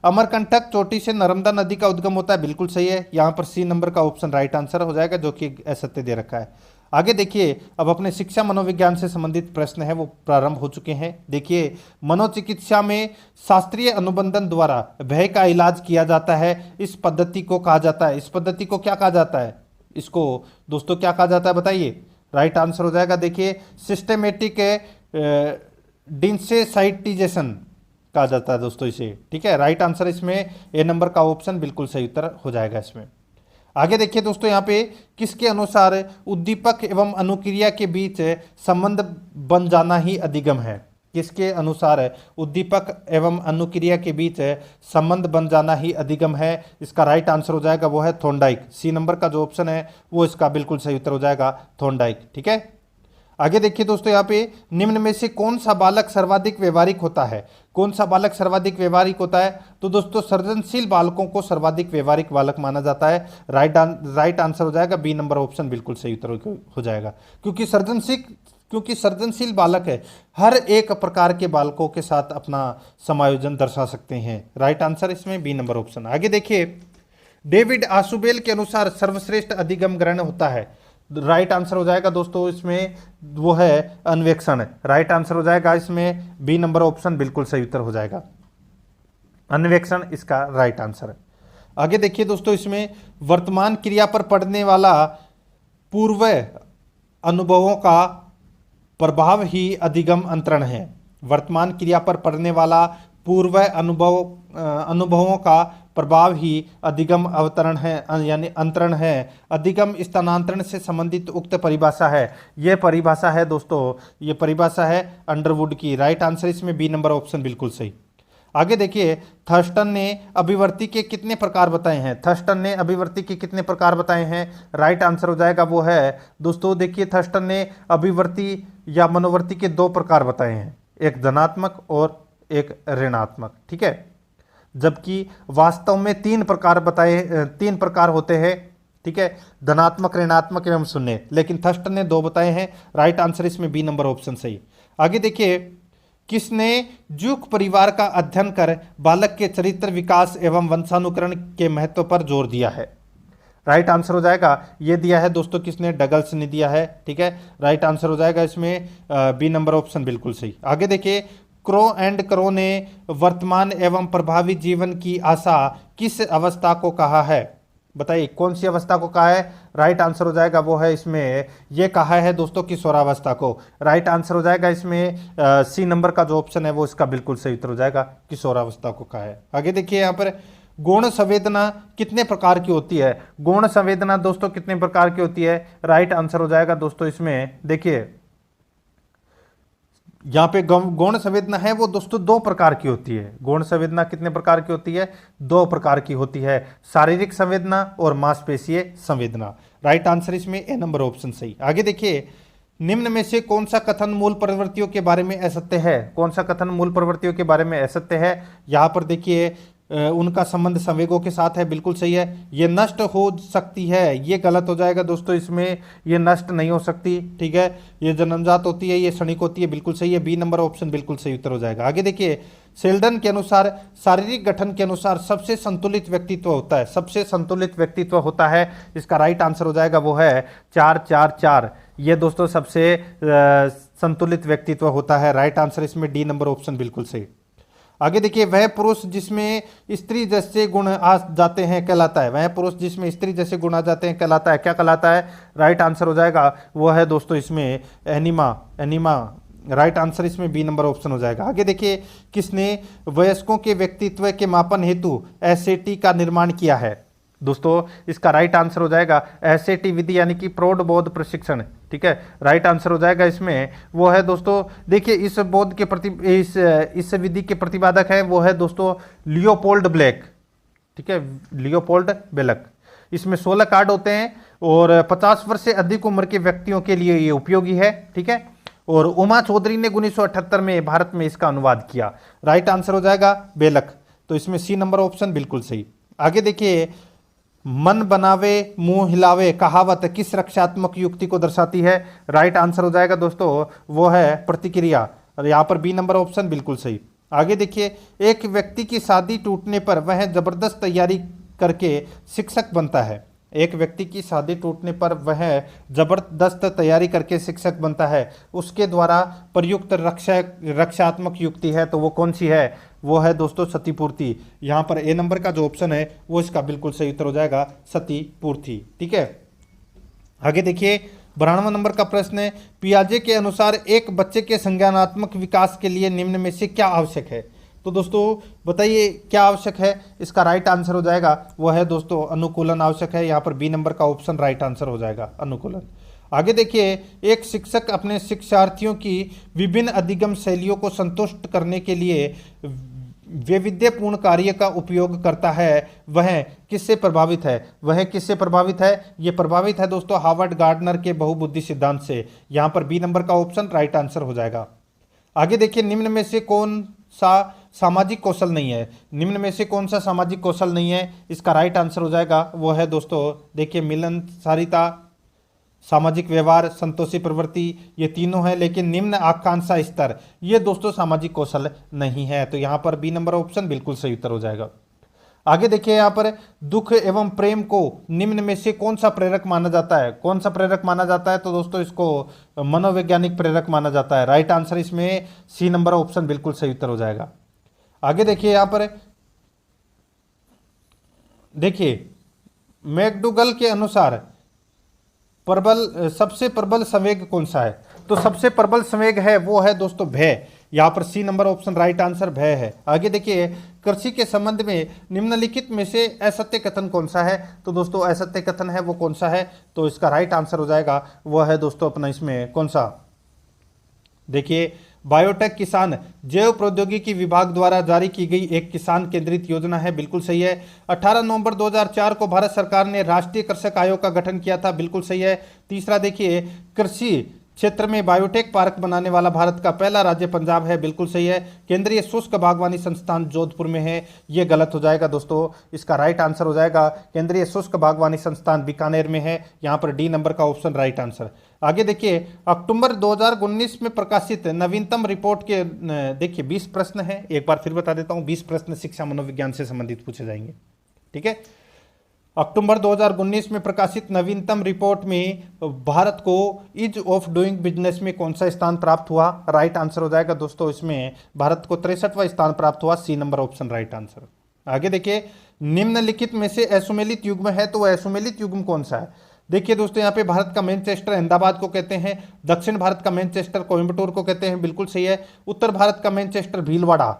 अमरकंटक चोटी से नर्मदा नदी का उद्गम होता है, बिल्कुल सही है। यहाँ पर सी नंबर का ऑप्शन राइट आंसर हो जाएगा, जो कि असत्य दे रखा है। आगे देखिए, अब अपने शिक्षा मनोविज्ञान से संबंधित प्रश्न है वो प्रारंभ हो चुके हैं। देखिए, मनोचिकित्सा में शास्त्रीय अनुबंधन द्वारा भय का इलाज किया जाता है, इस पद्धति को कहा जाता है। इस पद्धति को क्या कहा जाता है? इसको दोस्तों क्या कहा जाता है बताइए? राइट आंसर हो जाएगा देखिए, सिस्टेमेटिक डिसेंसिटाइजेशन कहा जाता है दोस्तों इसे। ठीक है, राइट आंसर इसमें ए नंबर का ऑप्शन बिल्कुल सही उत्तर हो जाएगा इसमें। आगे देखिए दोस्तों, यहाँ पे किसके अनुसार उद्दीपक एवं अनुक्रिया के बीच संबंध बन जाना ही अधिगम है? किसके अनुसार उद्दीपक एवं अनुक्रिया के बीच संबंध बन जाना ही अधिगम है। इसका राइट आंसर हो जाएगा वो है थॉर्नडाइक। सी नंबर का जो ऑप्शन है वो इसका बिल्कुल सही उत्तर हो जाएगा थॉर्नडाइक। ठीक है, आगे देखिए दोस्तों, यहाँ पे निम्न में से कौन सा बालक सर्वाधिक व्यवहारिक होता है? कौन सा बालक सर्वाधिक व्यवहारिक होता है? तो दोस्तों सृजनशील बालकों को सर्वाधिक व्यवहारिक बालक माना जाता है। राइट आंसर हो जाएगा बी नंबर ऑप्शन बिल्कुल सही उत्तर हो जाएगा, क्योंकि सृजनशील बालक है हर एक प्रकार के बालकों के साथ अपना समायोजन दर्शा सकते हैं। राइट आंसर इसमें बी नंबर ऑप्शन। आगे देखिए, डेविड आशुबेल के अनुसार सर्वश्रेष्ठ अधिगम ग्रहण होता है। राइट आंसर हो जाएगा दोस्तों इसमें वो है अन्वेक्षण। राइट आंसर हो जाएगा इसमें बी नंबर ऑप्शन बिल्कुल सही उत्तर हो जाएगा, अन्वेक्षण इसका राइट आंसर है। आगे देखिए दोस्तों, इसमें वर्तमान क्रिया पर पड़ने वाला पूर्व अनुभवों का प्रभाव ही अधिगम अंतरण है। वर्तमान क्रिया पर पड़ने वाला पूर्व अनुभवों का प्रभाव ही अधिगम अवतरण है, यानी अंतरण है। अधिगम स्थानांतरण से संबंधित उक्त परिभाषा है। यह परिभाषा है दोस्तों, ये परिभाषा है अंडरवुड की। राइट आंसर इसमें बी नंबर ऑप्शन बिल्कुल सही। आगे देखिए, थर्स्टन ने अभिवर्ती के कितने प्रकार बताए हैं? थर्स्टन ने अभिवर्ती के कितने प्रकार बताए हैं? राइट आंसर हो जाएगा वो है दोस्तों, देखिए थर्स्टन ने अभिवर्ती या मनोवर्ती के 2 प्रकार बताए हैं, एक धनात्मक और एक ऋणात्मक। ठीक है, जबकि वास्तव में 3 प्रकार होते हैं। ठीक है, धनात्मक, ऋणात्मक एवं शून्य, लेकिन थर्स्टन ने 2 बताए हैं। राइट आंसर इसमें बी नंबर ऑप्शन सही। आगे देखिए, किसने जूक परिवार का अध्ययन कर बालक के चरित्र विकास एवं वंशानुकरण के महत्व पर जोर दिया है? राइट आंसर हो जाएगा, ये दिया है दोस्तों किसने? डगल्स ने दिया है। ठीक है, राइट आंसर हो जाएगा इसमें बी नंबर ऑप्शन बिल्कुल सही। आगे देखिए, क्रो एंड क्रो ने वर्तमान एवं प्रभावी जीवन की आशा किस अवस्था को कहा है? बताइए कौन सी अवस्था को कहा है? राइट आंसर हो जाएगा वो है इसमें, ये कहा है दोस्तों किशोरावस्था को। राइट आंसर हो जाएगा इसमें सी नंबर का जो ऑप्शन है वो इसका बिल्कुल सही उत्तर हो जाएगा, किशोरावस्था को कहा है। आगे देखिए, यहाँ पर गौण संवेदना कितने प्रकार की होती है? गौण संवेदना दोस्तों कितने प्रकार की होती है? राइट आंसर हो जाएगा दोस्तों इसमें, देखिए यहाँ पे गौण संवेदना है वो दोस्तों 2 प्रकार की होती है। गौण संवेदना कितने प्रकार की होती है? 2 प्रकार की होती है, शारीरिक संवेदना और मांसपेशीय संवेदना। राइट आंसर इसमें ए नंबर ऑप्शन सही। आगे देखिए, निम्न में से कौन सा कथन मूल प्रवृत्तियों के बारे में असत्य है? कौन सा कथन मूल प्रवृत्तियों के बारे में असत्य है? यहाँ पर देखिए उनका संबंध संवेगों के साथ है, बिल्कुल सही है। ये नष्ट हो सकती है, ये गलत हो जाएगा दोस्तों इसमें, ये नष्ट नहीं हो सकती। ठीक है, ये जन्मजात होती है, ये क्षणिक होती है, बिल्कुल सही है। बी नंबर ऑप्शन बिल्कुल सही उत्तर हो जाएगा। आगे देखिए, सेल्डन के अनुसार शारीरिक गठन के अनुसार सबसे संतुलित व्यक्तित्व होता है। सबसे संतुलित व्यक्तित्व होता है, इसका राइट आंसर हो जाएगा वो है 4-4-4। ये दोस्तों सबसे संतुलित व्यक्तित्व होता है। राइट आंसर इसमें डी नंबर ऑप्शन बिल्कुल सही। आगे देखिए, वह पुरुष जिसमें स्त्री जैसे गुण आ जाते हैं कहलाता है। वह पुरुष जिसमें स्त्री जैसे गुण आ जाते हैं कहलाता है, क्या कहलाता है? राइट आंसर हो जाएगा वो है दोस्तों इसमें एनिमा। राइट आंसर इसमें बी नंबर ऑप्शन हो जाएगा। आगे देखिए, किसने वयस्कों के व्यक्तित्व के मापन हेतु एसएटी का निर्माण किया है? दोस्तों इसका राइट आंसर हो जाएगा एसएटी विधि, यानी कि प्रौढ़ बोध प्रशिक्षण। ठीक है, राइट आंसर हो जाएगा इसमें वो है दोस्तों, देखिए इस बोध के इस विधि के प्रतिपादक है वो है दोस्तों लियोपोल्ड ब्लैक। ठीक है, लियोपोल्ड ब्लैक। इसमें 16 कार्ड होते हैं और 50 वर्ष से अधिक उम्र के व्यक्तियों के लिए ये उपयोगी है। ठीक है, और उमा चौधरी ने 1978 में भारत में इसका अनुवाद किया। राइट आंसर हो जाएगा बेलक, तो इसमें सी नंबर ऑप्शन बिल्कुल सही। आगे देखिए, मन बनावे मुंह हिलावे कहावत किस रक्षात्मक युक्ति को दर्शाती है? राइट आंसर हो जाएगा दोस्तों वो है प्रतिक्रिया, और यहाँ पर बी नंबर ऑप्शन बिल्कुल सही। आगे देखिए, एक व्यक्ति की शादी टूटने पर वह जबरदस्त तैयारी करके शिक्षक बनता है। एक व्यक्ति की शादी टूटने पर वह जबरदस्त तैयारी करके शिक्षक बनता है, उसके द्वारा प्रयुक्त रक्षात्मक युक्ति है, तो वो कौन सी है? वो है दोस्तों सतीपूर्ति। यहाँ पर ए नंबर का जो ऑप्शन है वो इसका बिल्कुल सही उत्तर हो जाएगा सतीपूर्ति। ठीक है, आगे देखिए, 92 नंबर का प्रश्न है, पियाजे के अनुसार एक बच्चे के संज्ञानात्मक विकास के लिए निम्न में से क्या आवश्यक है? तो दोस्तों बताइए क्या आवश्यक है? इसका राइट आंसर हो जाएगा वो है दोस्तों अनुकूलन आवश्यक है। यहाँ पर बी नंबर का ऑप्शन राइट आंसर हो जाएगा अनुकूलन। आगे देखिए, एक शिक्षक अपने शिक्षार्थियों की विभिन्न अधिगम शैलियों को संतुष्ट करने के लिए वैविध्यपूर्ण कार्य का उपयोग करता है, वह किससे प्रभावित है? वह किससे प्रभावित है? यह प्रभावित है दोस्तों हार्वर्ड गार्डनर के बहुबुद्धि सिद्धांत से। यहां पर बी नंबर का ऑप्शन राइट आंसर हो जाएगा। आगे देखिए, निम्न में से कौन सा सामाजिक कौशल नहीं है? निम्न में से कौन सा सामाजिक कौशल नहीं है? इसका राइट आंसर हो जाएगा, वो है दोस्तों देखिए मिलनसारिता, सामाजिक व्यवहार, संतोषी प्रवृत्ति, ये तीनों है। लेकिन निम्न आकांक्षा स्तर, ये दोस्तों सामाजिक कौशल नहीं है। तो यहाँ पर बी नंबर ऑप्शन बिल्कुल सही उत्तर हो जाएगा। आगे देखिए, यहाँ पर दुख एवं प्रेम को निम्न में से कौन सा प्रेरक माना जाता है? कौन सा प्रेरक माना जाता है? तो दोस्तों इसको मनोवैज्ञानिक प्रेरक माना जाता है। राइट आंसर इसमें सी नंबर ऑप्शन बिल्कुल सही उत्तर हो जाएगा। आगे देखिए, यहाँ पर देखिए मैकडूगल के अनुसार सबसे प्रबल संवेग कौन सा है? तो सबसे प्रबल संवेग है वो है दोस्तों भय। यहां पर C number option right answer भय है। आगे देखिए, कृषि के संबंध में निम्नलिखित में से असत्य कथन कौन सा है? तो दोस्तों असत्य कथन है वो कौन सा है? तो इसका राइट आंसर हो जाएगा, वो है दोस्तों अपना इसमें कौन सा, देखिए बायोटेक किसान जैव प्रौद्योगिकी विभाग द्वारा जारी की गई एक किसान केंद्रित योजना है, बिल्कुल सही है। 18 नवंबर 2004 को भारत सरकार ने राष्ट्रीय कृषक आयोग का गठन किया था, बिल्कुल सही है। तीसरा देखिए, कृषि क्षेत्र में बायोटेक पार्क बनाने वाला भारत का पहला राज्य पंजाब है, बिल्कुल सही है। केंद्रीय शुष्क बागवानी संस्थान जोधपुर में है, ये गलत हो जाएगा दोस्तों। इसका राइट आंसर हो जाएगा केंद्रीय शुष्क बागवानी संस्थान बीकानेर में है। यहाँ पर डी नंबर का ऑप्शन राइट आंसर। आगे देखिए, अक्टूबर 2019 में प्रकाशित नवीनतम रिपोर्ट के देखिए 20 प्रश्न हैं, एक बार फिर बता देता हूँ। 20 प्रश्न शिक्षा मनोविज्ञान से संबंधित पूछे जाएंगे, ठीक है। अक्टूबर 2019 में प्रकाशित नवीनतम रिपोर्ट में भारत को ईज ऑफ डूइंग बिजनेस में कौन सा स्थान प्राप्त हुआ? राइट आंसर हो जाएगा दोस्तों इसमें भारत को 63वां स्थान प्राप्त हुआ, C number option right answer. आगे देखिए, निम्नलिखित में से असुमेलित युग्म है, तो असुमेलित युग्म कौन सा है? देखिए दोस्तों, यहाँ पे भारत का मैनचेस्टर अहमदाबाद को कहते हैं, दक्षिण भारत का मैनचेस्टर कोयम्बटूर को कहते हैं, बिल्कुल सही है। उत्तर भारत का मैनचेस्टर भीलवाड़ा,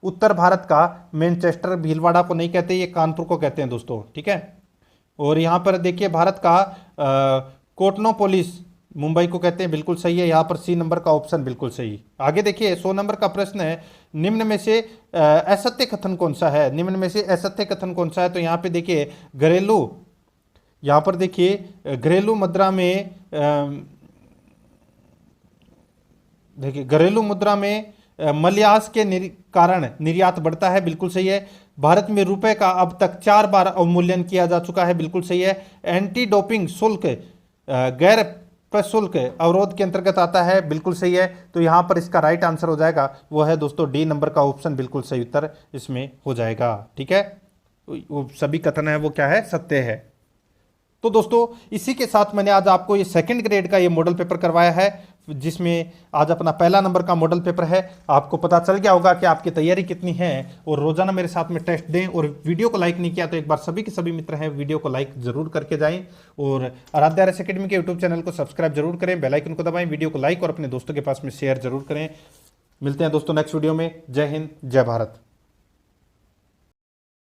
उत्तर भारत का मैनचेस्टर भीलवाड़ा को नहीं कहते, ये कानपुर को कहते हैं दोस्तों, ठीक है। और यहाँ पर देखिए भारत का कोटनोपोलिस मुंबई को कहते हैं, बिल्कुल सही है। यहाँ पर सी नंबर का ऑप्शन बिल्कुल सही। आगे देखिए, 100 नंबर का प्रश्न है, निम्न में से असत्य कथन कौन सा है? निम्न में से असत्य कथन कौन सा है? तो यहाँ पे देखिए यहाँ पर देखिए घरेलू मुद्रा में देखिए घरेलू मुद्रा में मलयास के कारण निर्यात बढ़ता है, बिल्कुल सही है। भारत में रुपए का अब तक 4 बार अवमूल्यन किया जा चुका है, बिल्कुल सही है। एंटी डोपिंग शुल्क गैर प्रशुल्क अवरोध के अंतर्गत आता है, बिल्कुल सही है। तो यहाँ पर इसका राइट आंसर हो जाएगा, वो है दोस्तों डी नंबर का ऑप्शन बिल्कुल सही उत्तर इसमें हो जाएगा, ठीक है। वो सभी कथन है वो क्या है? सत्य है। तो दोस्तों इसी के साथ मैंने आज आपको ये सेकंड ग्रेड का ये मॉडल पेपर करवाया है, जिसमें आज अपना पहला नंबर का मॉडल पेपर है। आपको पता चल गया होगा कि आपकी तैयारी कितनी है, और रोजाना मेरे साथ में टेस्ट दें। और वीडियो को लाइक नहीं किया तो एक बार सभी के सभी मित्र हैं वीडियो को लाइक जरूर करके जाएं, और आराध्या आरएस एकेडमी के यूट्यूब चैनल को सब्सक्राइब जरूर करें, बेल आइकन को दबाएं, वीडियो को लाइक और अपने दोस्तों के पास में शेयर जरूर करें। मिलते हैं दोस्तों नेक्स्ट वीडियो में। जय हिंद, जय भारत।